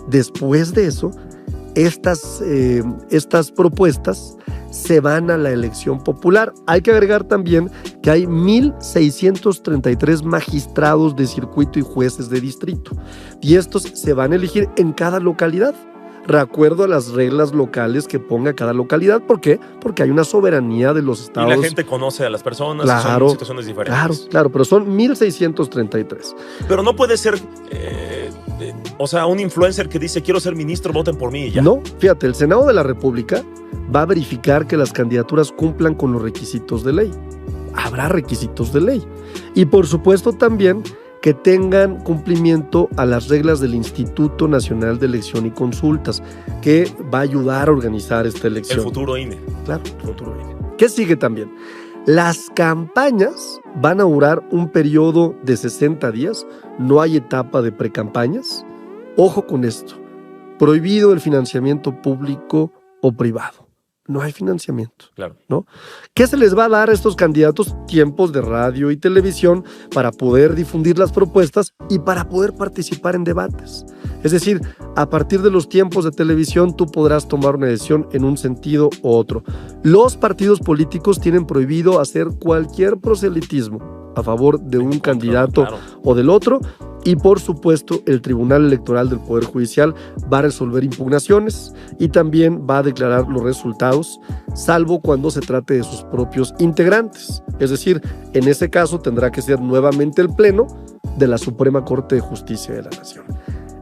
Después de eso, estas propuestas se van a la elección popular. Hay que agregar también que hay 1,633 magistrados de circuito y jueces de distrito, y estos se van a elegir en cada localidad, de acuerdo a las reglas locales que ponga cada localidad. ¿Por qué? Porque hay una soberanía de los estados. Y la gente conoce a las personas, claro, son situaciones diferentes. Claro, pero son 1,633. Pero no puede ser... un influencer que dice quiero ser ministro, voten por mí y ya. No, fíjate, el Senado de la República va a verificar que las candidaturas cumplan con los requisitos de ley. Habrá requisitos de ley. Y por supuesto también que tengan cumplimiento a las reglas del Instituto Nacional de Elección y Consultas, que va a ayudar a organizar esta elección. El futuro INE. Claro, el futuro INE. ¿Qué sigue también? Las campañas van a durar un periodo de 60 días. No hay etapa de precampañas. Ojo con esto. Prohibido el financiamiento público o privado. no hay financiamiento. Claro. ¿No? ¿Qué se les va a dar a estos candidatos? Tiempos de radio y televisión para poder difundir las propuestas y para poder participar en debates. Es decir, a partir de los tiempos de televisión tú podrás tomar una decisión en un sentido u otro. Los partidos políticos tienen prohibido hacer cualquier proselitismo a favor de un candidato o del otro, y por supuesto el Tribunal Electoral del Poder Judicial va a resolver impugnaciones y también va a declarar los resultados, salvo cuando se trate de sus propios integrantes. Es decir, en ese caso tendrá que ser nuevamente el Pleno de la Suprema Corte de Justicia de la Nación.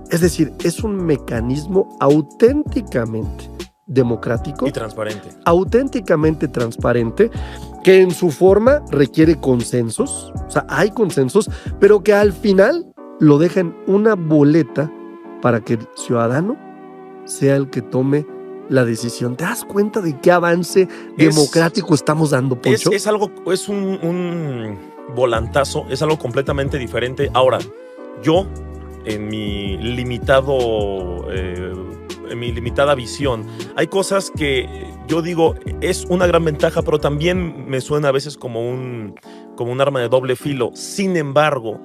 Es decir, es un mecanismo auténticamente democrático y transparente. Auténticamente transparente, que en su forma requiere consensos, o sea, hay consensos, pero que al final lo deja en una boleta para que el ciudadano sea el que tome la decisión. ¿Te das cuenta de qué avance democrático estamos dando, Poncho? Es algo, es un volantazo, es algo completamente diferente. Ahora, yo, en mi limitada visión, hay cosas que yo digo es una gran ventaja, pero también me suena a veces como un arma de doble filo. Sin embargo,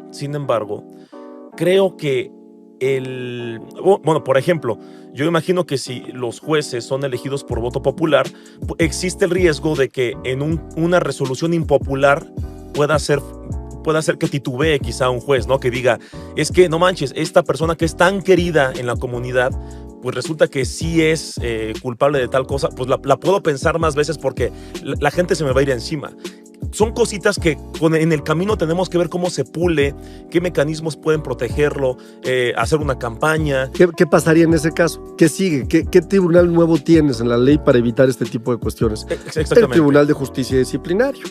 creo que por ejemplo, yo imagino que si los jueces son elegidos por voto popular, existe el riesgo de que en una resolución impopular pueda hacer que titubee quizá un juez, ¿no? Que diga, es que no manches, esta persona que es tan querida en la comunidad, pues resulta que sí es culpable de tal cosa, pues la puedo pensar más veces porque la gente se me va a ir encima. Son cositas que en el camino tenemos que ver cómo se pule, qué mecanismos pueden protegerlo, hacer una campaña. ¿Qué pasaría en ese caso? ¿Qué sigue? ¿Qué tribunal nuevo tienes en la ley para evitar este tipo de cuestiones? El Tribunal de Justicia Disciplinario,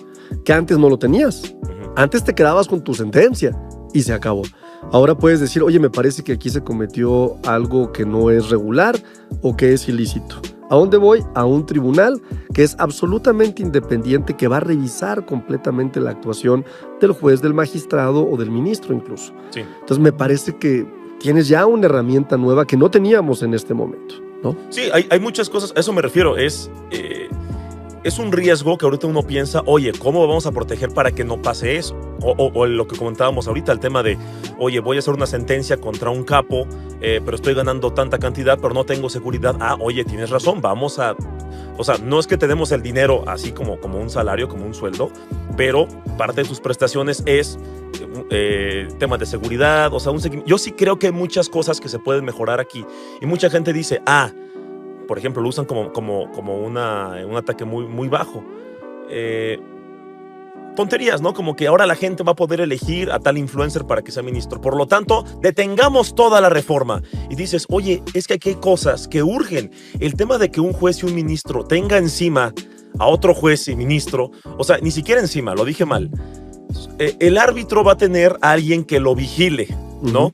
que antes no lo tenías. Antes te quedabas con tu sentencia y se acabó. Ahora puedes decir, oye, me parece que aquí se cometió algo que no es regular o que es ilícito. ¿A dónde voy? A un tribunal que es absolutamente independiente, que va a revisar completamente la actuación del juez, del magistrado o del ministro incluso. Sí. Entonces me parece que tienes ya una herramienta nueva que no teníamos en este momento, ¿no? Sí, hay muchas cosas, a eso me refiero, es un riesgo que ahorita uno piensa, oye, ¿cómo vamos a proteger para que no pase eso? O lo que comentábamos ahorita, el tema de, oye, voy a hacer una sentencia contra un capo, pero estoy ganando tanta cantidad, pero no tengo seguridad. Oye, tienes razón, vamos a... O sea, no es que tenemos el dinero así como un salario, como un sueldo, pero parte de tus prestaciones es temas de seguridad, o sea, un seguimiento. Yo sí creo que hay muchas cosas que se pueden mejorar aquí. Y mucha gente dice, por ejemplo, lo usan como un ataque muy, muy bajo. Tonterías, ¿no? Como que ahora la gente va a poder elegir a tal influencer para que sea ministro. Por lo tanto, detengamos toda la reforma. Y dices, oye, es que aquí hay cosas que urgen. El tema de que un juez y un ministro tenga encima a otro juez y ministro, o sea, ni siquiera encima, lo dije mal. El árbitro va a tener a alguien que lo vigile, ¿no?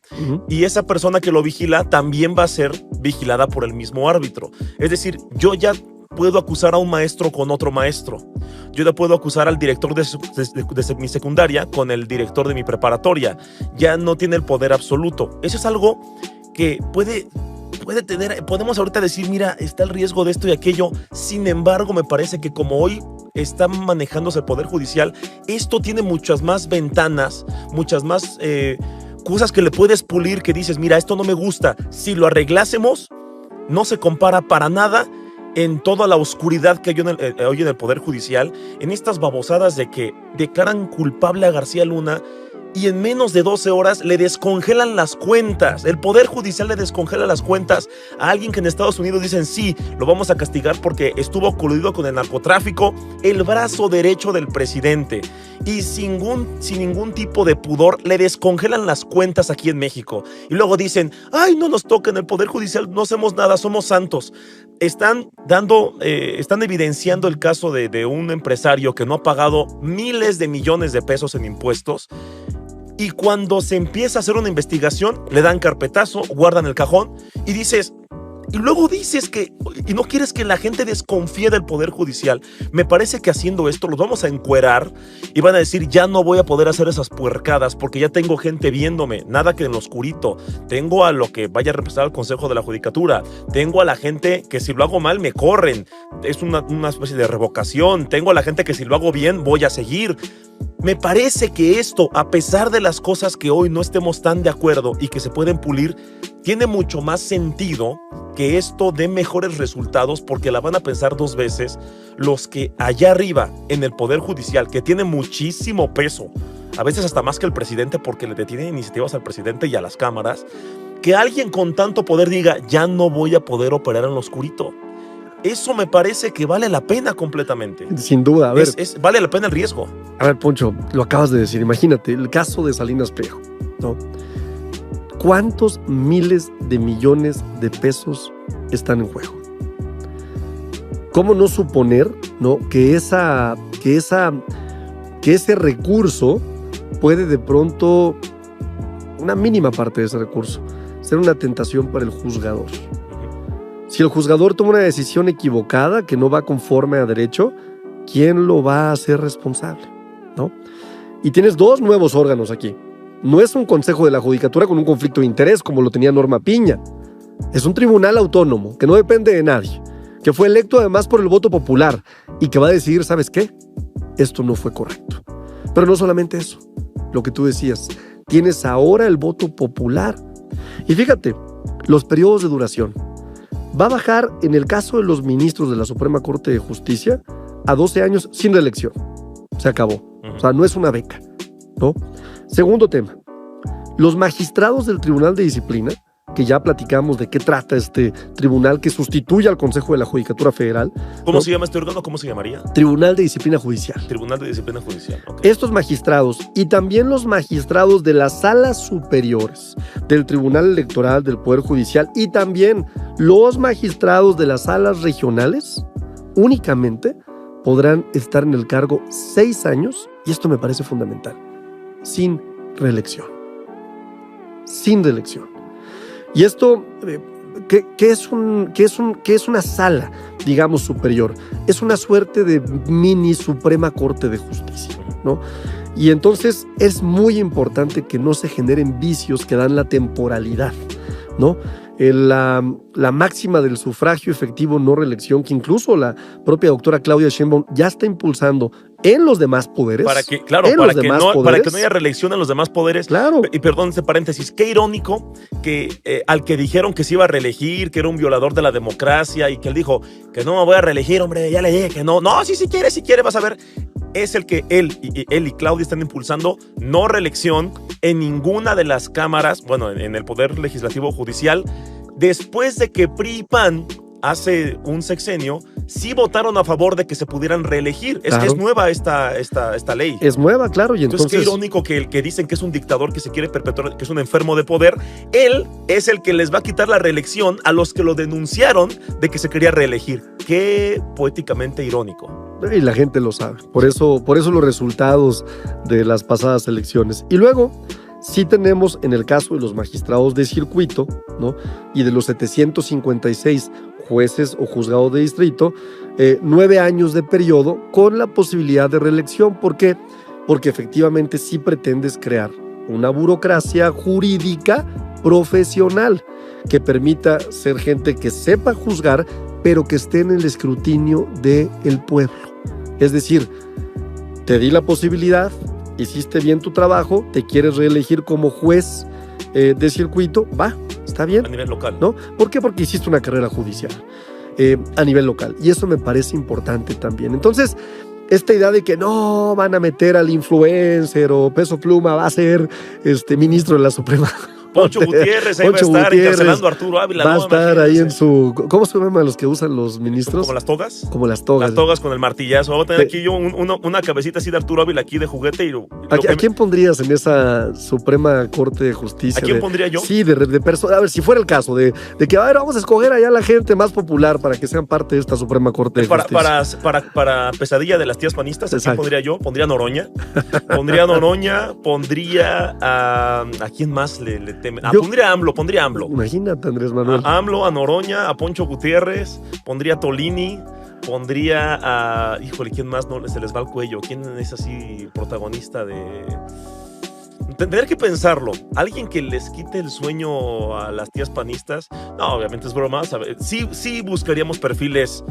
Y esa persona que lo vigila también va a ser vigilada por el mismo árbitro. Es decir, yo ya puedo acusar a un maestro con otro maestro. Yo le puedo acusar al director de mi secundaria con el director de mi preparatoria. Ya no tiene el poder absoluto. Eso es algo que puede tener, podemos ahorita decir, mira, está el riesgo de esto y aquello. Sin embargo, me parece que como hoy está manejándose el Poder Judicial, esto tiene muchas más ventanas, muchas más cosas que le puedes pulir, que dices, mira, esto no me gusta. Si lo arreglásemos, no se compara para nada en toda la oscuridad que hay hoy en el Poder Judicial, en estas babosadas de que declaran culpable a García Luna y en menos de 12 horas le descongelan las cuentas. El Poder Judicial le descongela las cuentas a alguien que en Estados Unidos dicen, sí, lo vamos a castigar porque estuvo coludido con el narcotráfico, el brazo derecho del presidente. Y sin ningún tipo de pudor le descongelan las cuentas aquí en México. Y luego dicen, ay, no nos toca en el Poder Judicial, no hacemos nada, somos santos. Están evidenciando el caso de un empresario que no ha pagado miles de millones de pesos en impuestos. Y cuando se empieza a hacer una investigación, le dan carpetazo, guardan el cajón y dices, Y luego dices que, y no quieres que la gente desconfíe del Poder Judicial. Me parece que haciendo esto los vamos a encuerar y van a decir, ya no voy a poder hacer esas puercadas porque ya tengo gente viéndome, nada que en lo oscurito. Tengo a lo que vaya a representar al Consejo de la Judicatura. Tengo a la gente que si lo hago mal me corren. Es una especie de revocación. Tengo a la gente que si lo hago bien voy a seguir. Me parece que esto, a pesar de las cosas que hoy no estemos tan de acuerdo y que se pueden pulir, tiene mucho más sentido que esto dé mejores resultados porque la van a pensar dos veces los que allá arriba en el Poder Judicial, que tiene muchísimo peso, a veces hasta más que el presidente porque le detienen iniciativas al presidente y a las cámaras, que alguien con tanto poder diga, ya no voy a poder operar en lo oscurito. Eso me parece que vale la pena completamente. Sin duda, a ver. Vale la pena el riesgo. A ver, Poncho, lo acabas de decir. Imagínate, el caso de Salinas Pliego, ¿no? ¿Cuántos miles de millones de pesos están en juego? ¿Cómo no suponer, ¿no? que ese recurso puede de pronto, una mínima parte de ese recurso, ser una tentación para el juzgador? Si el juzgador toma una decisión equivocada que no va conforme a derecho, ¿quién lo va a hacer responsable? ¿No? Y tienes dos nuevos órganos aquí. No es un consejo de la judicatura con un conflicto de interés como lo tenía Norma Piña. Es un tribunal autónomo que no depende de nadie, que fue electo además por el voto popular y que va a decidir, ¿sabes qué? Esto no fue correcto. Pero no solamente eso, lo que tú decías, tienes ahora el voto popular. Y fíjate, los periodos de duración. Va a bajar, en el caso de los ministros de la Suprema Corte de Justicia, a 12 años sin reelección. Se acabó. O sea, no es una beca, ¿no? Segundo tema. Los magistrados del Tribunal de Disciplina, que ya platicamos de qué trata este tribunal que sustituye al Consejo de la Judicatura Federal. ¿Cómo ¿no? se llama este órgano? ¿Cómo se llamaría? Tribunal de Disciplina Judicial. Tribunal de Disciplina Judicial. Okay. Estos magistrados y también los magistrados de las salas superiores del Tribunal Electoral del Poder Judicial y también los magistrados de las salas regionales únicamente podrán estar en el cargo 6 años, y esto me parece fundamental, sin reelección. Sin reelección. Y esto, ¿qué es una sala, digamos, superior? Es una suerte de mini Suprema Corte de Justicia, ¿no? Y entonces es muy importante que no se generen vicios que dan la temporalidad, ¿no? La máxima del sufragio efectivo no reelección, que incluso la propia doctora Claudia Sheinbaum ya está impulsando en los demás poderes. Para que no haya reelección en los demás poderes. Claro. Y perdón, ese paréntesis, qué irónico que al que dijeron que se iba a reelegir, que era un violador de la democracia y que él dijo que no me voy a reelegir, hombre, ya le dije que no. No, si quiere, vas a ver. Es el que él y Claudia están impulsando no reelección en ninguna de las cámaras, bueno, en el Poder Legislativo Judicial, después de que PRI y PAN hace un sexenio sí votaron a favor de que se pudieran reelegir. Claro. Es nueva esta ley. Es nueva, claro. Y entonces qué irónico que el que dicen que es un dictador que se quiere perpetuar, que es un enfermo de poder, él es el que les va a quitar la reelección a los que lo denunciaron de que se quería reelegir. Qué poéticamente irónico. Y la gente lo sabe. Por eso los resultados de las pasadas elecciones. Y luego sí tenemos, en el caso de los magistrados de circuito, ¿no? Y de los 756 jueces o juzgados de distrito, 9 años de periodo con la posibilidad de reelección. ¿Por qué? Porque efectivamente sí pretendes crear una burocracia jurídica profesional que permita ser gente que sepa juzgar, pero que esté en el escrutinio del pueblo. Es decir, te di la posibilidad, hiciste bien tu trabajo, te quieres reelegir como juez de circuito, va, está bien. A nivel local. ¿No? ¿Por qué? Porque hiciste una carrera judicial a nivel local. Y eso me parece importante también. Entonces, esta idea de que no van a meter al influencer o Peso Pluma va a ser ministro de la Suprema. Poncho Gutiérrez ahí Poncho va a estar Gutiérrez encarcelando a Arturo Ávila. Va a estar ahí en su... ¿Cómo se llaman los que usan los ministros? ¿Como las togas? Como las togas. Las togas con el martillazo. Voy a tener aquí yo una cabecita así de Arturo Ávila aquí de juguete. ¿A quién pondrías en esa Suprema Corte de Justicia? ¿A quién pondría yo? Sí, de persona. A ver, si fuera el caso de que, a ver, vamos a escoger allá a la gente más popular para que sean parte de esta Suprema Corte de Justicia. Para pesadilla de las tías panistas, ¿a quién pondría yo? Pondría a Noroña. Pondría a ¿a quién más le Pondría a AMLO. Imagínate, Andrés Manuel. A AMLO, a Noroña, a Poncho Gutiérrez, pondría a Tolini, pondría a... Híjole, ¿quién más no se les va al cuello? ¿Quién es así protagonista de...? Tendría que pensarlo. ¿Alguien que les quite el sueño a las tías panistas? No, obviamente es broma. Sí buscaríamos perfiles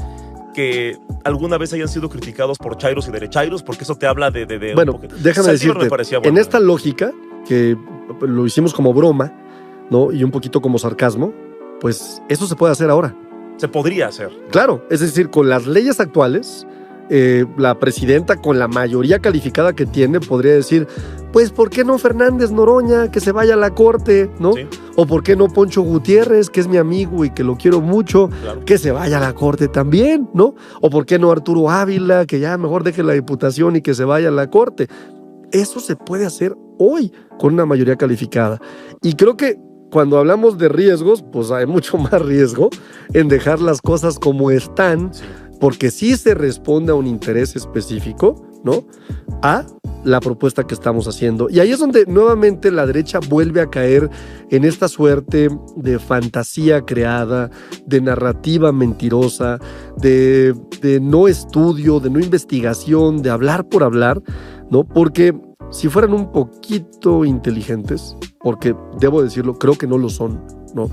que alguna vez hayan sido criticados por chairos y derechairos, porque eso te habla de bueno, déjame decirte, en esta lógica, que lo hicimos como broma, ¿no? Y un poquito como sarcasmo, pues eso se puede hacer ahora. Se podría hacer. Claro, es decir, con las leyes actuales, la presidenta, con la mayoría calificada que tiene, podría decir, pues, ¿por qué no Fernández Noroña, que se vaya a la corte, ¿no? Sí. O ¿por qué no Poncho Gutiérrez, que es mi amigo y que lo quiero mucho, claro, que se vaya a la corte también, ¿no? O ¿por qué no Arturo Ávila, que ya mejor deje la diputación y que se vaya a la corte? Eso se puede hacer hoy con una mayoría calificada. Y creo que cuando hablamos de riesgos, pues hay mucho más riesgo en dejar las cosas como están, sí, porque sí se responde a un interés específico, ¿no? A la propuesta que estamos haciendo. Y ahí es donde nuevamente la derecha vuelve a caer en esta suerte de fantasía creada, de narrativa mentirosa, de no estudio, de no investigación, de hablar por hablar, ¿no? Porque si fueran un poquito inteligentes, porque debo decirlo, creo que no lo son, ¿no?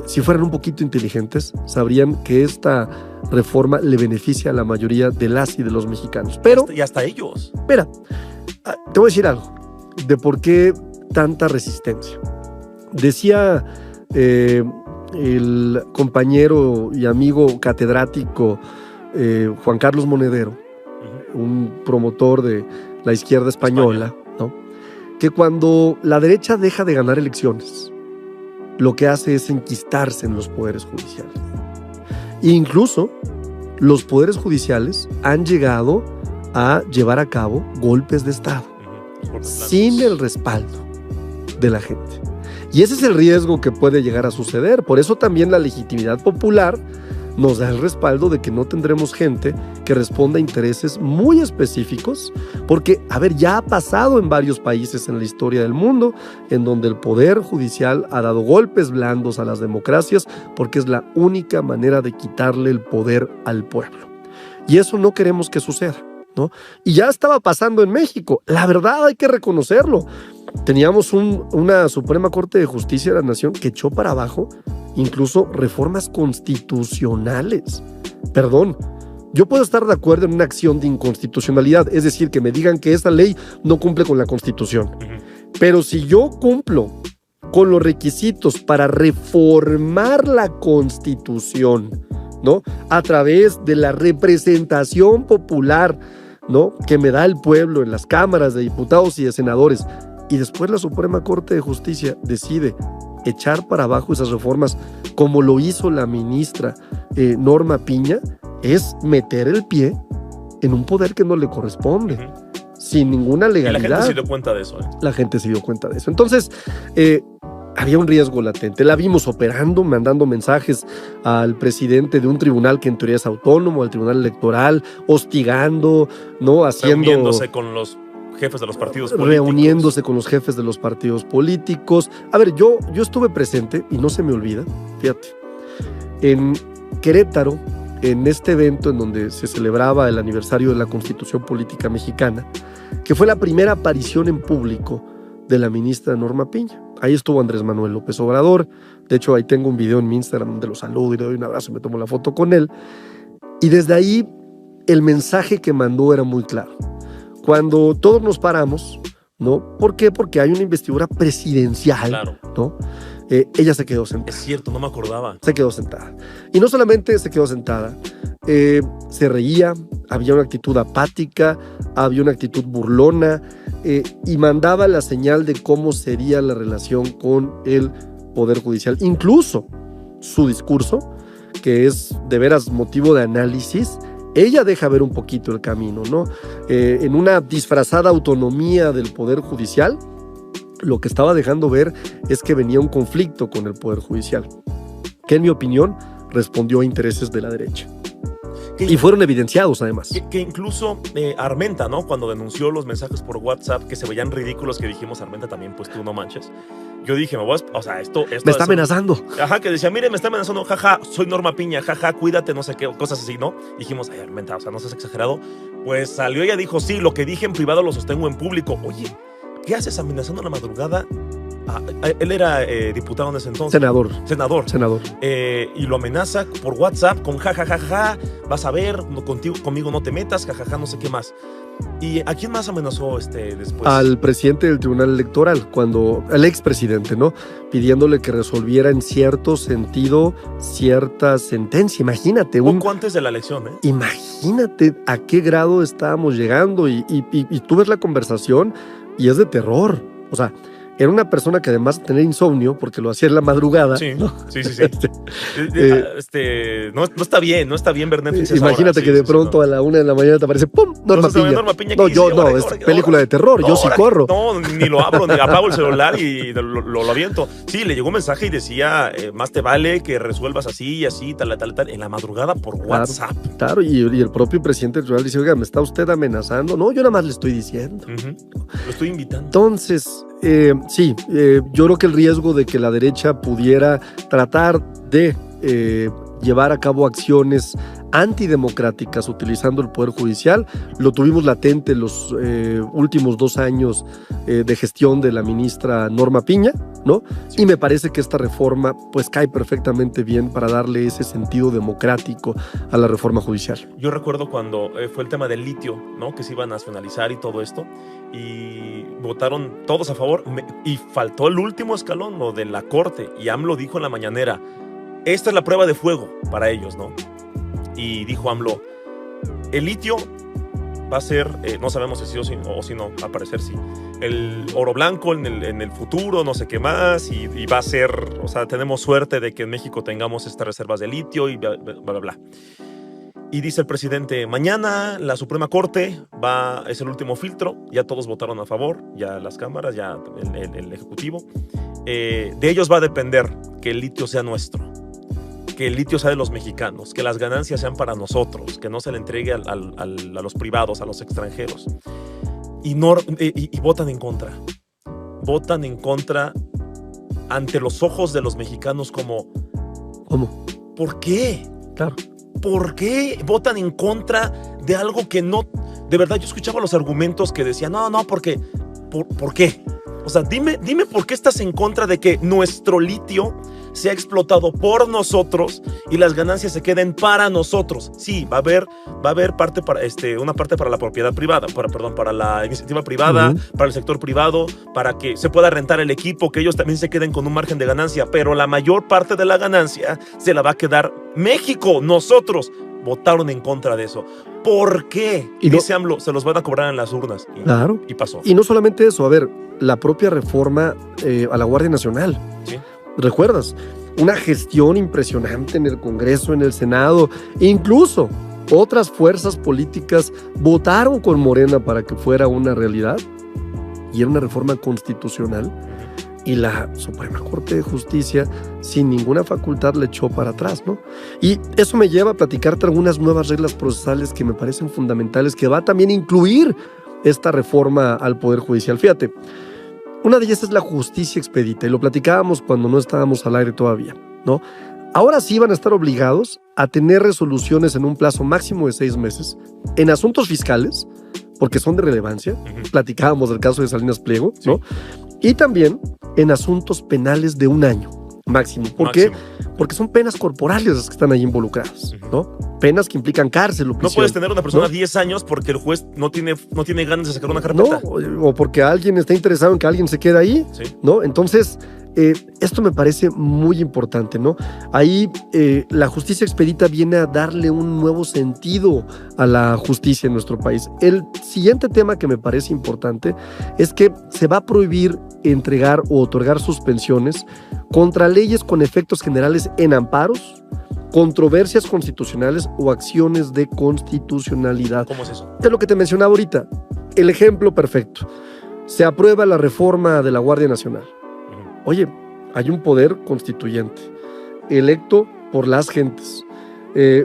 Si fueran un poquito inteligentes, sabrían que esta reforma le beneficia a la mayoría de las y de los mexicanos. Pero, y hasta ellos. Mira, te voy a decir algo de por qué tanta resistencia. Decía el compañero y amigo catedrático Juan Carlos Monedero, un promotor de la izquierda española, ¿no? Que cuando la derecha deja de ganar elecciones, lo que hace es enquistarse en los poderes judiciales. E incluso los poderes judiciales han llegado a llevar a cabo golpes de Estado sin el respaldo de la gente. Y ese es el riesgo que puede llegar a suceder. Por eso también la legitimidad popular nos da el respaldo de que no tendremos gente que responda a intereses muy específicos, porque, a ver, ya ha pasado en varios países en la historia del mundo, en donde el poder judicial ha dado golpes blandos a las democracias, porque es la única manera de quitarle el poder al pueblo. Y eso no queremos que suceda, ¿no? Y ya estaba pasando en México, la verdad hay que reconocerlo. Teníamos una Suprema Corte de Justicia de la Nación que echó para abajo incluso reformas constitucionales. Perdón, yo puedo estar de acuerdo en una acción de inconstitucionalidad, es decir, que me digan que esa ley no cumple con la Constitución. Pero si yo cumplo con los requisitos para reformar la Constitución, ¿no? A través de la representación popular, ¿no? Que me da el pueblo en las cámaras de diputados y de senadores, y después la Suprema Corte de Justicia decide echar para abajo esas reformas, como lo hizo la ministra Norma Piña, es meter el pie en un poder que no le corresponde, sin ninguna legalidad. Y la gente se dio cuenta de eso. La gente se dio cuenta de eso. Entonces, había un riesgo latente. La vimos operando, mandando mensajes al presidente de un tribunal que en teoría es autónomo, al tribunal electoral, hostigando, ¿no? Reuniéndose con los jefes de los partidos políticos. Reuniéndose con los jefes de los partidos políticos. A ver, yo estuve presente, y no se me olvida, fíjate, en Querétaro, en este evento en donde se celebraba el aniversario de la Constitución Política Mexicana, que fue la primera aparición en público de la ministra Norma Piña. Ahí estuvo Andrés Manuel López Obrador. De hecho, ahí tengo un video en mi Instagram donde lo saludo y le doy un abrazo y me tomo la foto con él. Y desde ahí, el mensaje que mandó era muy claro. Cuando todos nos paramos, ¿no? ¿Por qué? Porque hay una investidura presidencial, claro, ¿no? Ella se quedó sentada. Es cierto, no me acordaba. Se quedó sentada. Y no solamente se quedó sentada, se reía, había una actitud apática, había una actitud burlona, y mandaba la señal de cómo sería la relación con el Poder Judicial. Incluso su discurso, que es de veras motivo de análisis, ella deja ver un poquito el camino, ¿no? En una disfrazada autonomía del Poder Judicial, lo que estaba dejando ver es que venía un conflicto con el Poder Judicial, que en mi opinión respondió a intereses de la derecha. Y fueron evidenciados además. Que incluso Armenta, ¿no? Cuando denunció los mensajes por WhatsApp que se veían ridículos, que dijimos, Armenta también, pues tú no manches. yo dije, o sea, esto me está amenazando. Ajá, que decía, mire, me está amenazando, jaja, soy Norma Piña, jaja, cuídate, no sé qué, cosas así, ¿no? Dijimos, ay, o sea, no seas exagerado. Pues salió y ella dijo, sí, lo que dije en privado lo sostengo en público. Oye, ¿qué haces amenazando a la madrugada? Él era diputado en ese entonces. Senador. Y lo amenaza por WhatsApp con jajajaja, vas a ver, conmigo no te metas, jajaja, no sé qué más. ¿Y a quién más amenazó después? Al presidente del Tribunal Electoral, al expresidente, ¿no? Pidiéndole que resolviera en cierto sentido cierta sentencia. Imagínate. Poco antes de la elección, ¿eh? Imagínate a qué grado estábamos llegando y tú ves la conversación y es de terror. O sea, era una persona que además de tener insomnio, porque lo hacía en la madrugada. Sí, ¿no? Sí. No está bien ver Netflix. Imagínate que de pronto a la 1 de la mañana te aparece ¡pum! Norma Piña. No, es película de terror, yo sí corro. No, ni lo abro, ni apago el celular y lo aviento. Sí, le llegó un mensaje y decía, más te vale que resuelvas así y así, tal, en la madrugada por WhatsApp. Claro, y el propio presidente del tribunal dice, oiga, ¿me está usted amenazando? No, yo nada más le estoy diciendo. Lo estoy invitando. Entonces, yo creo que el riesgo de que la derecha pudiera tratar de llevar a cabo acciones antidemocráticas utilizando el Poder Judicial, lo tuvimos latente en los últimos 2 años de gestión de la ministra Norma Piña, ¿no? Sí. Y me parece que esta reforma pues cae perfectamente bien para darle ese sentido democrático a la reforma judicial. Yo recuerdo cuando fue el tema del litio, ¿no? Que se iba a nacionalizar y todo esto, y votaron todos a favor, y faltó el último escalón, lo de la Corte, y AMLO dijo en la mañanera, esta es la prueba de fuego para ellos, ¿no? Y dijo AMLO, el litio va a ser, no sabemos si sí o si no, al parecer sí, el oro blanco en el futuro, no sé qué más, y va a ser, o sea, tenemos suerte de que en México tengamos estas reservas de litio y bla, bla, bla, bla. Y dice el presidente, mañana la Suprema Corte es el último filtro, ya todos votaron a favor, ya las cámaras, ya el Ejecutivo, de ellos va a depender que el litio sea nuestro, que el litio sea de los mexicanos, que las ganancias sean para nosotros, que no se le entregue a los privados, a los extranjeros. Y votan en contra. Votan en contra ante los ojos de los mexicanos como... ¿Cómo? ¿Por qué? Claro. ¿Por qué votan en contra de algo que no... De verdad, yo escuchaba los argumentos que decían, no, porque... ¿Por qué? O sea, dime por qué estás en contra de que nuestro litio sea explotado por nosotros y las ganancias se queden para nosotros. Sí, va a haber parte para una parte para la propiedad privada, para la iniciativa privada, para el sector privado, para que se pueda rentar el equipo, que ellos también se queden con un margen de ganancia, pero la mayor parte de la ganancia se la va a quedar México, nosotros. Votaron en contra de eso. ¿Por qué? Y dice AMLO, se los van a cobrar en las urnas. Claro. Y pasó. Y no solamente eso, a ver, la propia reforma a la Guardia Nacional. Sí. ¿Recuerdas? Una gestión impresionante en el Congreso, en el Senado, incluso otras fuerzas políticas votaron con Morena para que fuera una realidad, y era una reforma constitucional, y la Suprema Corte de Justicia sin ninguna facultad le echó para atrás, ¿no? Y eso me lleva a platicarte algunas nuevas reglas procesales que me parecen fundamentales, que va a también incluir esta reforma al Poder Judicial. Fíjate, una de ellas es la justicia expedita, y lo platicábamos cuando no estábamos al aire todavía, ¿no? Ahora sí van a estar obligados a tener resoluciones en un plazo máximo de 6 meses en asuntos fiscales, porque son de relevancia. Platicábamos del caso de Salinas Pliego, ¿no? Y también en asuntos penales de 1 año máximo. ¿Por qué? Porque son penas corporales las que están ahí involucradas, ¿no? Penas que implican cárcel o prisión. No puedes tener una persona 10 años porque el juez no tiene ganas de sacar una carpeta. No, o porque alguien está interesado en que alguien se quede ahí, ¿no? Entonces, esto me parece muy importante, ¿no? Ahí la justicia expedita viene a darle un nuevo sentido a la justicia en nuestro país. El siguiente tema que me parece importante es que se va a prohibir entregar o otorgar suspensiones contra leyes con efectos generales en amparos, controversias constitucionales o acciones de constitucionalidad. ¿Cómo es eso? Es lo que te mencionaba ahorita. El ejemplo perfecto. Se aprueba la reforma de la Guardia Nacional. Oye, hay un poder constituyente, electo por las gentes,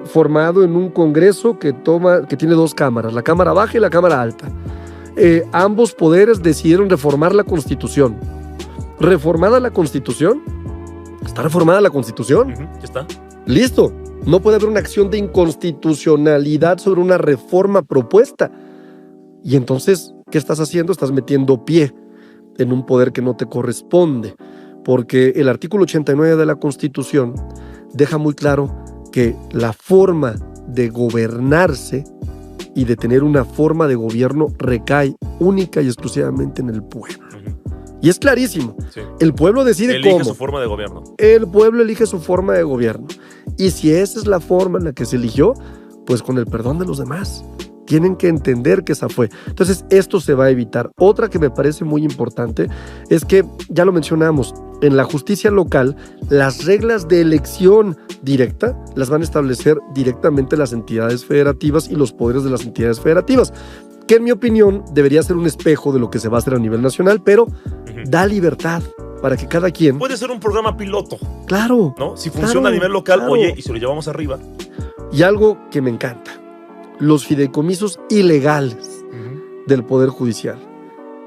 formado en un Congreso que tiene 2 cámaras, la Cámara Baja y la Cámara Alta. Ambos poderes decidieron reformar la Constitución. ¿Reformada la Constitución? ¿Está reformada la Constitución? Ya está. Listo. No puede haber una acción de inconstitucionalidad sobre una reforma propuesta. Y entonces, ¿qué estás haciendo? Estás metiendo pie en un poder que no te corresponde. Porque el artículo 89 de la Constitución deja muy claro que la forma de gobernarse y de tener una forma de gobierno recae única y exclusivamente en el pueblo. Y es clarísimo. Sí. El pueblo decide elige cómo. Su forma de gobierno. El pueblo elige su forma de gobierno. Y si esa es la forma en la que se eligió, pues con el perdón de los demás. Tienen que entender que esa fue. Entonces, esto se va a evitar. Otra que me parece muy importante es que, ya lo mencionamos, en la justicia local, las reglas de elección directa las van a establecer directamente las entidades federativas y los poderes de las entidades federativas, que en mi opinión debería ser un espejo de lo que se va a hacer a nivel nacional, pero da libertad para que cada quien... Puede ser un programa piloto. Claro. ¿No? Si funciona a nivel local, oye, y si lo llevamos arriba. Y algo que me encanta, los fideicomisos ilegales del Poder Judicial.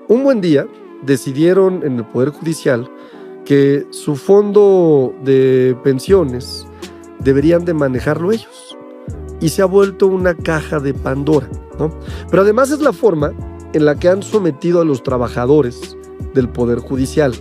Un buen día decidieron en el Poder Judicial que su fondo de pensiones deberían de manejarlo ellos. Y se ha vuelto una caja de Pandora, ¿no? Pero además es la forma en la que han sometido a los trabajadores del Poder Judicial,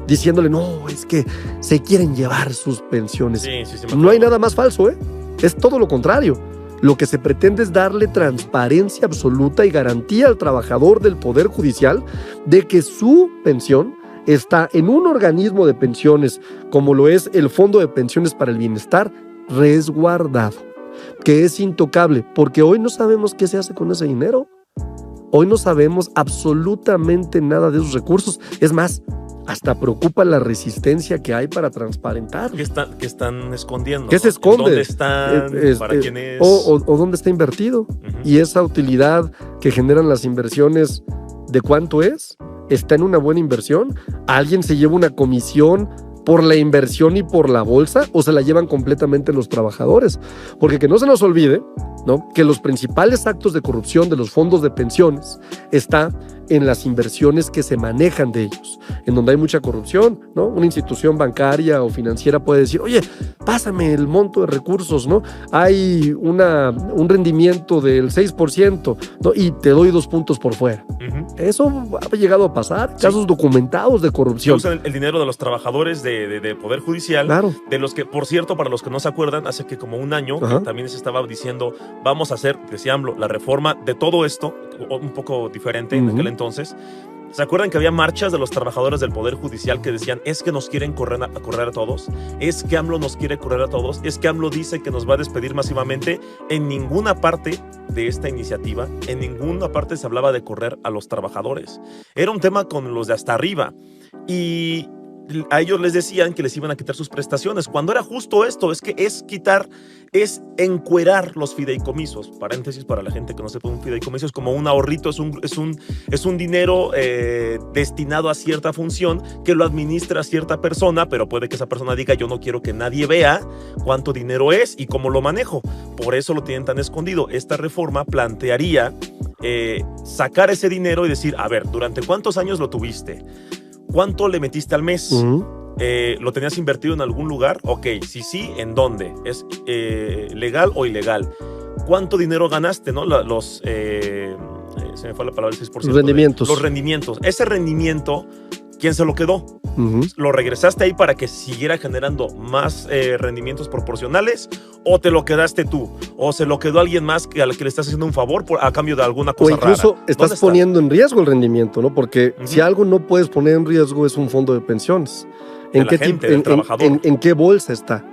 diciéndole, no, es que se quieren llevar sus pensiones. Sí, no hay nada más falso, ¿eh? Es todo lo contrario. Lo que se pretende es darle transparencia absoluta y garantía al trabajador del Poder Judicial de que su pensión está en un organismo de pensiones, como lo es el Fondo de Pensiones para el Bienestar, resguardado, que es intocable, porque hoy no sabemos qué se hace con ese dinero. Hoy no sabemos absolutamente nada de esos recursos. Es más, hasta preocupa la resistencia que hay para transparentar. ¿Qué están escondiendo? ¿Qué se esconde? ¿Dónde están? ¿Para quién es? O dónde está invertido. Y esa utilidad que generan las inversiones, ¿de cuánto es? ¿Está en una buena inversión? ¿Alguien se lleva una comisión por la inversión y por la bolsa, o se la llevan completamente los trabajadores? Porque que no se nos olvide, ¿no?, que los principales actos de corrupción de los fondos de pensiones está en las inversiones que se manejan de ellos, en donde hay mucha corrupción, ¿no? Una institución bancaria o financiera puede decir, oye, pásame el monto de recursos, ¿no? Hay un rendimiento del 6%, ¿no? Y te doy 2 puntos por fuera. Eso ha llegado a pasar, casos documentados de corrupción. Usan el dinero de los trabajadores de Poder Judicial, claro, de los que, por cierto, para los que no se acuerdan, hace que como un año también se estaba diciendo, vamos a hacer, decía AMLO, la reforma de todo esto, un poco diferente en aquel entonces. ¿Se acuerdan que había marchas de los trabajadores del Poder Judicial que decían, es que nos quieren correr a todos? ¿Es que AMLO nos quiere correr a todos? ¿Es que AMLO dice que nos va a despedir masivamente? En ninguna parte de esta iniciativa, en ninguna parte se hablaba de correr a los trabajadores. Era un tema con los de hasta arriba. Y a ellos les decían que les iban a quitar sus prestaciones, cuando era justo esto, es que es quitar, es encuerar los fideicomisos. Paréntesis para la gente que no sepa, un fideicomiso es como un ahorrito, es un dinero destinado a cierta función que lo administra cierta persona, pero puede que esa persona diga, yo no quiero que nadie vea cuánto dinero es y cómo lo manejo. Por eso lo tienen tan escondido. Esta reforma plantearía sacar ese dinero y decir, a ver, ¿durante cuántos años lo tuviste? ¿Cuánto le metiste al mes? ¿Lo tenías invertido en algún lugar? Ok, sí, ¿en dónde? ¿Es legal o ilegal? ¿Cuánto dinero ganaste? ¿No? Se me fue la palabra, el 6%. Rendimientos. Los rendimientos. Ese rendimiento, ¿quién se lo quedó? ¿Lo regresaste ahí para que siguiera generando más rendimientos proporcionales? ¿O te lo quedaste tú? ¿O se lo quedó alguien más al que le estás haciendo un favor a cambio de alguna cosa rara? O incluso estás poniendo en riesgo el rendimiento, ¿no? Porque si algo no puedes poner en riesgo es un fondo de pensiones. ¿En qué bolsa está?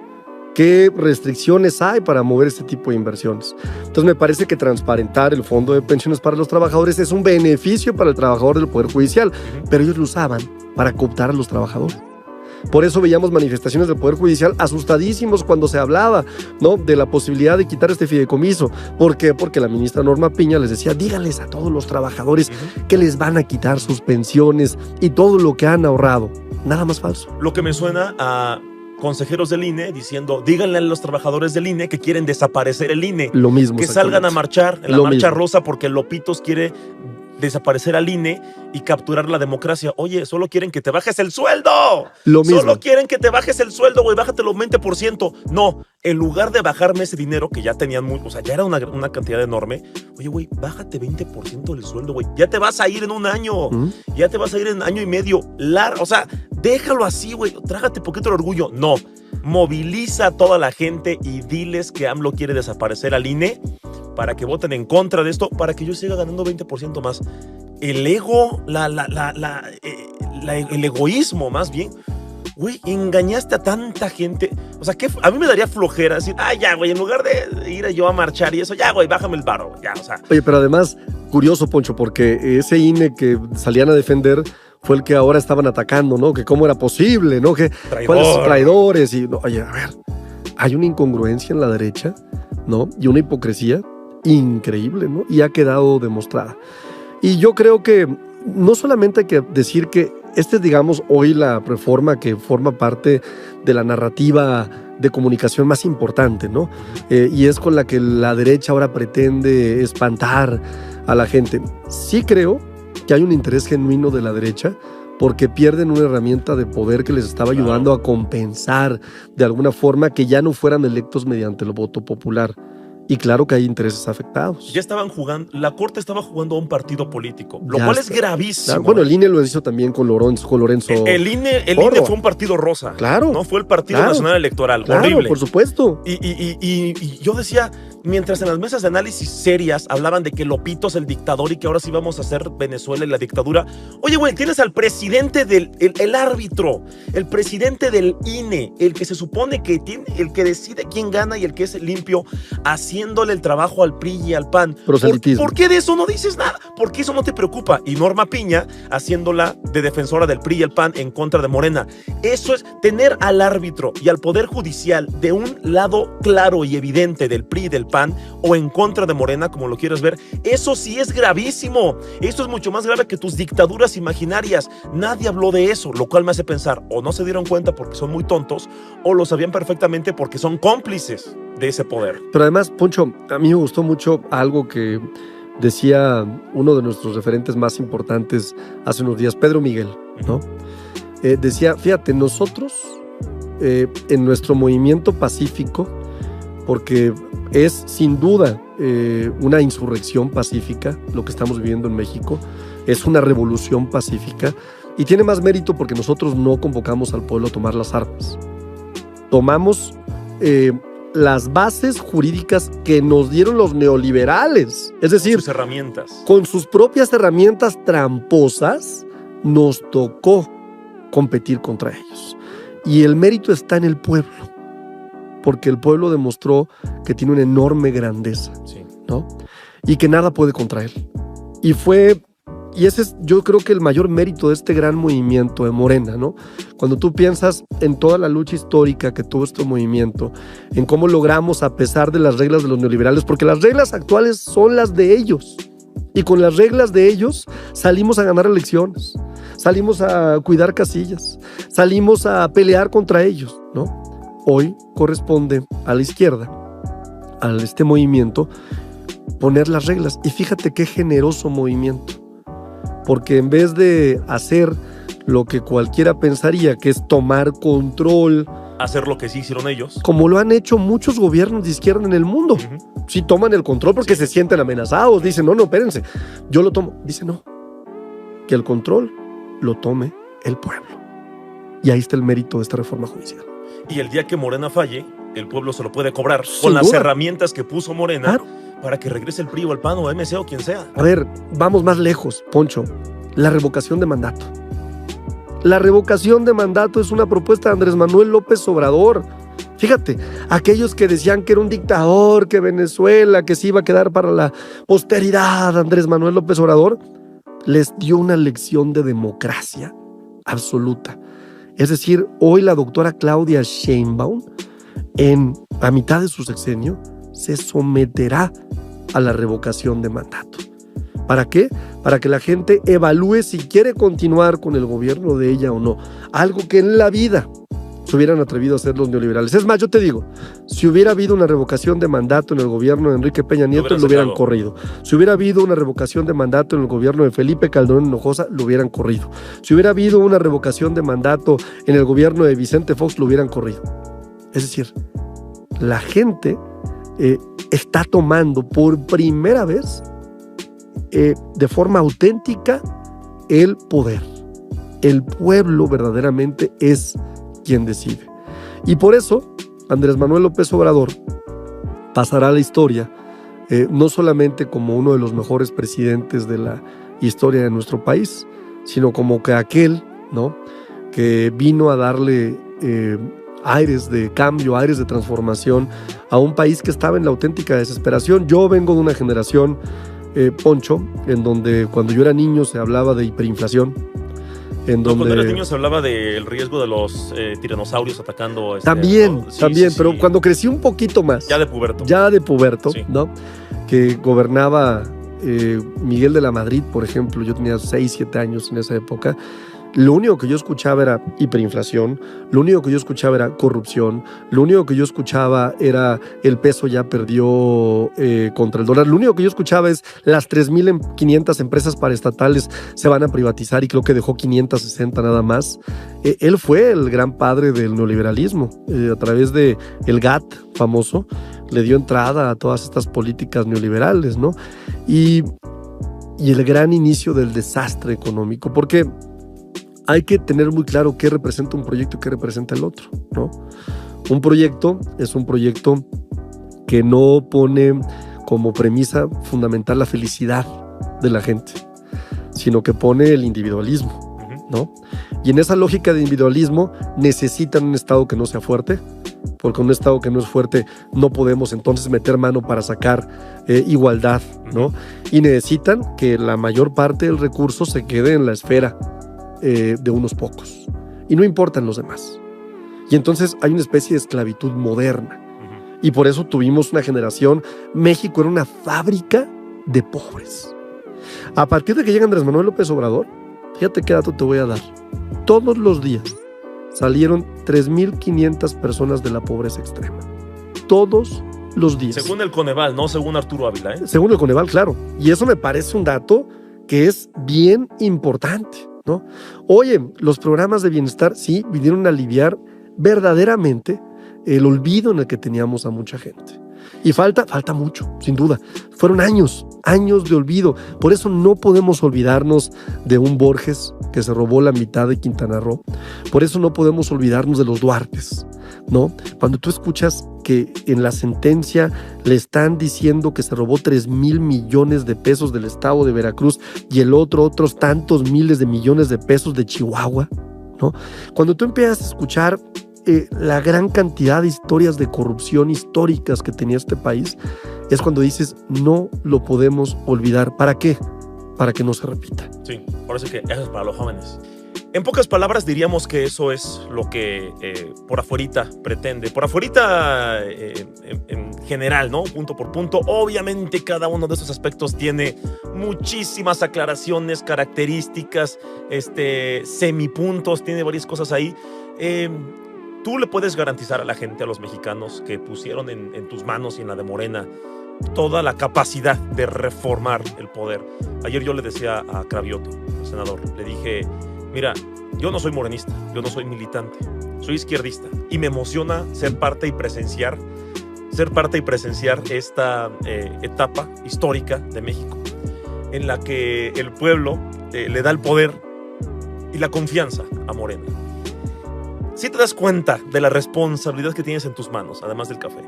¿Qué restricciones hay para mover este tipo de inversiones? Entonces me parece que transparentar el fondo de pensiones para los trabajadores es un beneficio para el trabajador del Poder Judicial, pero ellos lo usaban para cooptar a los trabajadores. Por eso veíamos manifestaciones del Poder Judicial asustadísimos cuando se hablaba, ¿no?, de la posibilidad de quitar este fideicomiso. ¿Por qué? Porque la ministra Norma Piña les decía, díganles a todos los trabajadores que les van a quitar sus pensiones y todo lo que han ahorrado. Nada más falso. Lo que me suena a consejeros del INE diciendo, díganle a los trabajadores del INE que quieren desaparecer el INE. Lo mismo. Que salgan a marchar en la marcha rosa porque Lopitos quiere desaparecer al INE y capturar la democracia. Oye, solo quieren que te bajes el sueldo. Lo mismo. Solo quieren que te bajes el sueldo, güey, bájatelo 20%. No, en lugar de bajarme ese dinero que ya tenían o sea, ya era una cantidad enorme. Oye, güey, bájate 20% del sueldo, güey. Ya te vas a ir en un año. Ya te vas a ir en año y medio. O sea, déjalo así, güey. Trágate poquito el orgullo. No. Moviliza a toda la gente y diles que AMLO quiere desaparecer al INE para que voten en contra de esto, para que yo siga ganando 20% más. El ego, el egoísmo más bien. Güey, engañaste a tanta gente. O sea, que a mí me daría flojera decir, ya, güey, en lugar de ir yo a marchar y eso, ya, güey, bájame el varo, ya, o sea. Oye, pero además, curioso, Poncho, porque ese INE que salían a defender fue el que ahora estaban atacando, ¿no? Que cómo era posible, ¿no? Que cuáles traidores y no, oye, a ver, hay una incongruencia en la derecha, ¿no? Y una hipocresía increíble, ¿no? Y ha quedado demostrada. Y yo creo que no solamente hay que decir que esta es, digamos, hoy la reforma que forma parte de la narrativa de comunicación más importante, ¿no? Y es con la que la derecha ahora pretende espantar a la gente. Sí creo que hay un interés genuino de la derecha porque pierden una herramienta de poder que les estaba ayudando a compensar de alguna forma que ya no fueran electos mediante el voto popular. Y claro que hay intereses afectados. Ya estaban jugando, la Corte estaba jugando a un partido político, lo cual es gravísimo. Claro, bueno, el INE lo hizo también con Lorenzo. El INE fue un partido rosa. Claro. No fue el Partido Nacional Electoral. Claro, horrible. Por supuesto. Y yo decía, mientras en las mesas de análisis serias hablaban de que Lopito es el dictador y que ahora sí vamos a hacer Venezuela y la dictadura. Oye, güey, tienes al presidente el árbitro, el presidente del INE, el que se supone que tiene, el que decide quién gana y el que es limpio, haciéndole el trabajo al PRI y al PAN. ¿Por qué de eso no dices nada? ¿Por qué eso no te preocupa? Y Norma Piña haciéndola de defensora del PRI y el PAN en contra de Morena. Eso es tener al árbitro y al Poder Judicial de un lado claro y evidente del PRI y del PAN o en contra de Morena, como lo quieras ver. Eso sí es gravísimo. Esto es mucho más grave que tus dictaduras imaginarias. Nadie habló de eso, lo cual me hace pensar o no se dieron cuenta porque son muy tontos o lo sabían perfectamente porque son cómplices de ese poder. Pero además, Poncho, a mí me gustó mucho algo que decía uno de nuestros referentes más importantes hace unos días, Pedro Miguel, ¿no? Decía, fíjate, nosotros en nuestro movimiento pacífico, porque es sin duda una insurrección pacífica lo que estamos viviendo en México, es una revolución pacífica y tiene más mérito porque nosotros no convocamos al pueblo a tomar las armas. Tomamos las bases jurídicas que nos dieron los neoliberales. Es decir, sus herramientas. Con sus propias herramientas tramposas, nos tocó competir contra ellos. Y el mérito está en el pueblo, porque el pueblo demostró que tiene una enorme grandeza, ¿no? Y que nada puede contra él. Y ese es, yo creo que el mayor mérito de este gran movimiento de Morena, ¿no? Cuando tú piensas en toda la lucha histórica que tuvo este movimiento, en cómo logramos a pesar de las reglas de los neoliberales, porque las reglas actuales son las de ellos, y con las reglas de ellos salimos a ganar elecciones, salimos a cuidar casillas, salimos a pelear contra ellos, ¿no? Hoy corresponde a la izquierda, a este movimiento, poner las reglas. Y fíjate qué generoso movimiento. Porque en vez de hacer lo que cualquiera pensaría, que es tomar control, hacer lo que sí hicieron ellos, como lo han hecho muchos gobiernos de izquierda en el mundo. Sí toman el control porque se sienten amenazados, dicen, no, espérense, yo lo tomo. Dice, no, que el control lo tome el pueblo. Y ahí está el mérito de esta reforma judicial. Y el día que Morena falle, el pueblo se lo puede cobrar con las herramientas que puso Morena, para que regrese el PRI o el PAN o MC o quien sea. A ver, vamos más lejos, Poncho. La revocación de mandato. La revocación de mandato es una propuesta de Andrés Manuel López Obrador. Fíjate, aquellos que decían que era un dictador, que Venezuela, que se iba a quedar para la posteridad, Andrés Manuel López Obrador, les dio una lección de democracia absoluta. Es decir, hoy la doctora Claudia Sheinbaum, a mitad de su sexenio, se someterá a la revocación de mandato. ¿Para qué? Para que la gente evalúe si quiere continuar con el gobierno de ella o no. Algo que en la vida se hubieran atrevido a ser los neoliberales. Es más, yo te digo, si hubiera habido una revocación de mandato en el gobierno de Enrique Peña Nieto, lo hubieran corrido. Si hubiera habido una revocación de mandato en el gobierno de Felipe Calderón Hinojosa, lo hubieran corrido. Si hubiera habido una revocación de mandato en el gobierno de Vicente Fox, lo hubieran corrido. Es decir, la gente está tomando por primera vez de forma auténtica el poder. El pueblo verdaderamente es quien decide. Y por eso Andrés Manuel López Obrador pasará a la historia no solamente como uno de los mejores presidentes de la historia de nuestro país, sino como que aquel, ¿no?, que vino a darle aires de cambio, aires de transformación a un país que estaba en la auténtica desesperación. Yo vengo de una generación, Poncho, en donde cuando yo era niño se hablaba de hiperinflación. Cuando eras niño se hablaba del riesgo de los tiranosaurios atacando. También, pero cuando crecí un poquito más. Ya de puberto. Sí. ¿No? Que gobernaba Miguel de la Madrid, por ejemplo. Yo tenía 6, 7 años en esa época. Lo único que yo escuchaba era hiperinflación, lo único que yo escuchaba era corrupción, lo único que yo escuchaba era el peso ya perdió contra el dólar, lo único que yo escuchaba es las 3.500 empresas paraestatales se van a privatizar y creo que dejó 560 nada más. Él fue el gran padre del neoliberalismo, a través de el GATT famoso, le dio entrada a todas estas políticas neoliberales, ¿no? Y el gran inicio del desastre económico, porque hay que tener muy claro qué representa un proyecto y qué representa el otro, ¿no? Un proyecto es un proyecto que no pone como premisa fundamental la felicidad de la gente, sino que pone el individualismo, ¿no? Y en esa lógica de individualismo necesitan un Estado que no sea fuerte, porque un Estado que no es fuerte no podemos entonces meter mano para sacar igualdad, ¿no? Y necesitan que la mayor parte del recurso se quede en la esfera de unos pocos y no importan los demás, y entonces hay una especie de esclavitud moderna, y por eso tuvimos una generación. México era una fábrica de pobres. A partir de que llega Andrés Manuel López Obrador, fíjate qué dato te voy a dar: todos los días salieron 3.500 personas de la pobreza extrema, todos los días, según el Coneval, no según Arturo Ávila, según el Coneval, claro, y eso me parece un dato que es bien importante, ¿no? Oye, los programas de bienestar sí vinieron a aliviar verdaderamente el olvido en el que teníamos a mucha gente. Y falta mucho, sin duda. Fueron años de olvido. Por eso no podemos olvidarnos de un Borges que se robó la mitad de Quintana Roo. Por eso no podemos olvidarnos de los Duartes, ¿no? Cuando tú escuchas que en la sentencia le están diciendo que se robó 3,000 millones de pesos del estado de Veracruz y el otros tantos miles de millones de pesos de Chihuahua, ¿no? Cuando tú empiezas a escuchar la gran cantidad de historias de corrupción históricas que tenía este país, es cuando dices, no lo podemos olvidar. ¿Para qué? Para que no se repita. Sí, por eso que eso es para los jóvenes. En pocas palabras diríamos que eso es lo que por afuerita pretende. Por afuerita en general, ¿no? Punto por punto. Obviamente cada uno de esos aspectos tiene muchísimas aclaraciones, características, semipuntos, tiene varias cosas ahí. Tú le puedes garantizar a la gente, a los mexicanos que pusieron en tus manos y en la de Morena toda la capacidad de reformar el poder. Ayer yo le decía a Cravioto, el senador, le dije, mira, yo no soy morenista, yo no soy militante, soy izquierdista y me emociona ser parte y presenciar esta etapa histórica de México en la que el pueblo le da el poder y la confianza a Morena. Si te das cuenta de la responsabilidad que tienes en tus manos, además del café,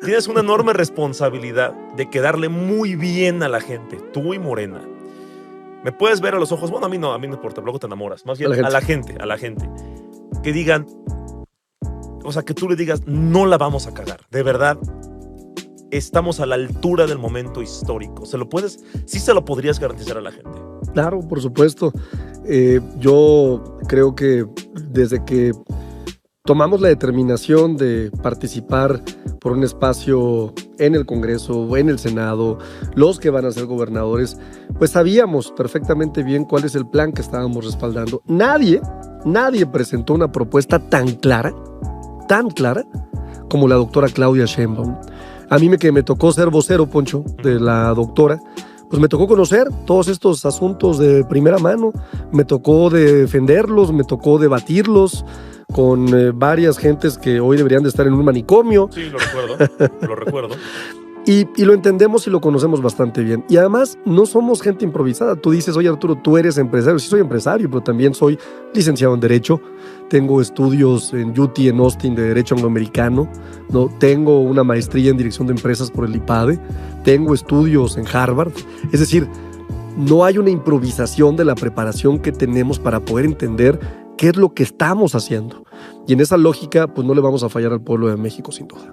tienes una enorme responsabilidad de quedarle muy bien a la gente, tú y Morena. Me puedes ver a los ojos, bueno, a mí no importa, luego te enamoras, más bien a la gente, que digan, o sea, que tú le digas, no la vamos a cagar, de verdad, estamos a la altura del momento histórico. Sí se lo podrías garantizar a la gente. Claro, por supuesto. Yo creo que desde que tomamos la determinación de participar por un espacio en el Congreso o en el Senado, los que van a ser gobernadores, pues sabíamos perfectamente bien cuál es el plan que estábamos respaldando. Nadie presentó una propuesta tan clara, como la doctora Claudia Sheinbaum. A mí que me tocó ser vocero, Poncho, de la doctora, pues me tocó conocer todos estos asuntos de primera mano, me tocó defenderlos, me tocó debatirlos con varias gentes que hoy deberían de estar en un manicomio. Sí, lo recuerdo. Y lo entendemos y lo conocemos bastante bien. Y además, no somos gente improvisada. Tú dices, oye Arturo, tú eres empresario. Sí, soy empresario, pero también soy licenciado en Derecho. Tengo estudios en UT, en Austin, de Derecho Angloamericano, ¿no? Tengo una maestría en Dirección de Empresas por el IPADE. Tengo estudios en Harvard. Es decir, no hay una improvisación de la preparación que tenemos para poder entender qué es lo que estamos haciendo. Y en esa lógica, pues no le vamos a fallar al pueblo de México, sin duda.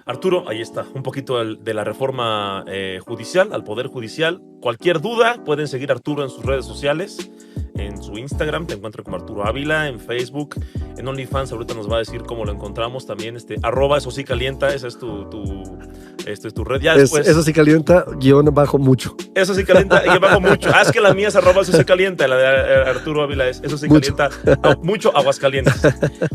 Arturo, ahí está, un poquito de la reforma judicial, al Poder Judicial. Cualquier duda, pueden seguir a Arturo en sus redes sociales. En su Instagram te encuentro como Arturo Ávila, en Facebook, en OnlyFans ahorita nos va a decir cómo lo encontramos también, @ eso sí calienta, esa es tu red. Ya después, eso sí calienta, _mucho. Eso sí calienta, _mucho. Es que la mía es @ eso sí calienta, la de Arturo Ávila es eso sí mucho. Calienta, mucho Aguascalientes.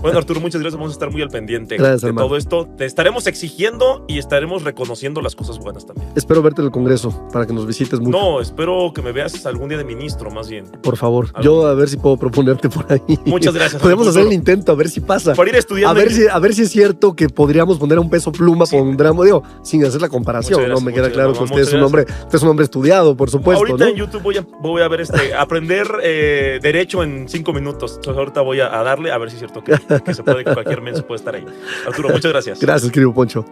Bueno, Arturo, muchas gracias, vamos a estar muy al pendiente de todo esto. Te estaremos exigiendo y estaremos reconociendo las cosas buenas también. Espero verte en el Congreso para que nos visites mucho. No, espero que me veas algún día de ministro, más bien. Por favor. Yo a ver si puedo proponerte por ahí. Muchas gracias. Podemos hacer el intento, a ver si pasa. Por ir estudiando. A ver si es cierto que podríamos poner un peso pluma, sí. Pondremos, sin hacer la comparación, gracias, ¿no? Me queda claro que usted es un hombre estudiado, por supuesto. Ahorita, ¿no? En YouTube voy a ver aprender Derecho en 5 minutos. Entonces ahorita voy a darle a ver si es cierto que se puede, que cualquier menso puede estar ahí. Arturo, muchas gracias. Gracias, querido Poncho.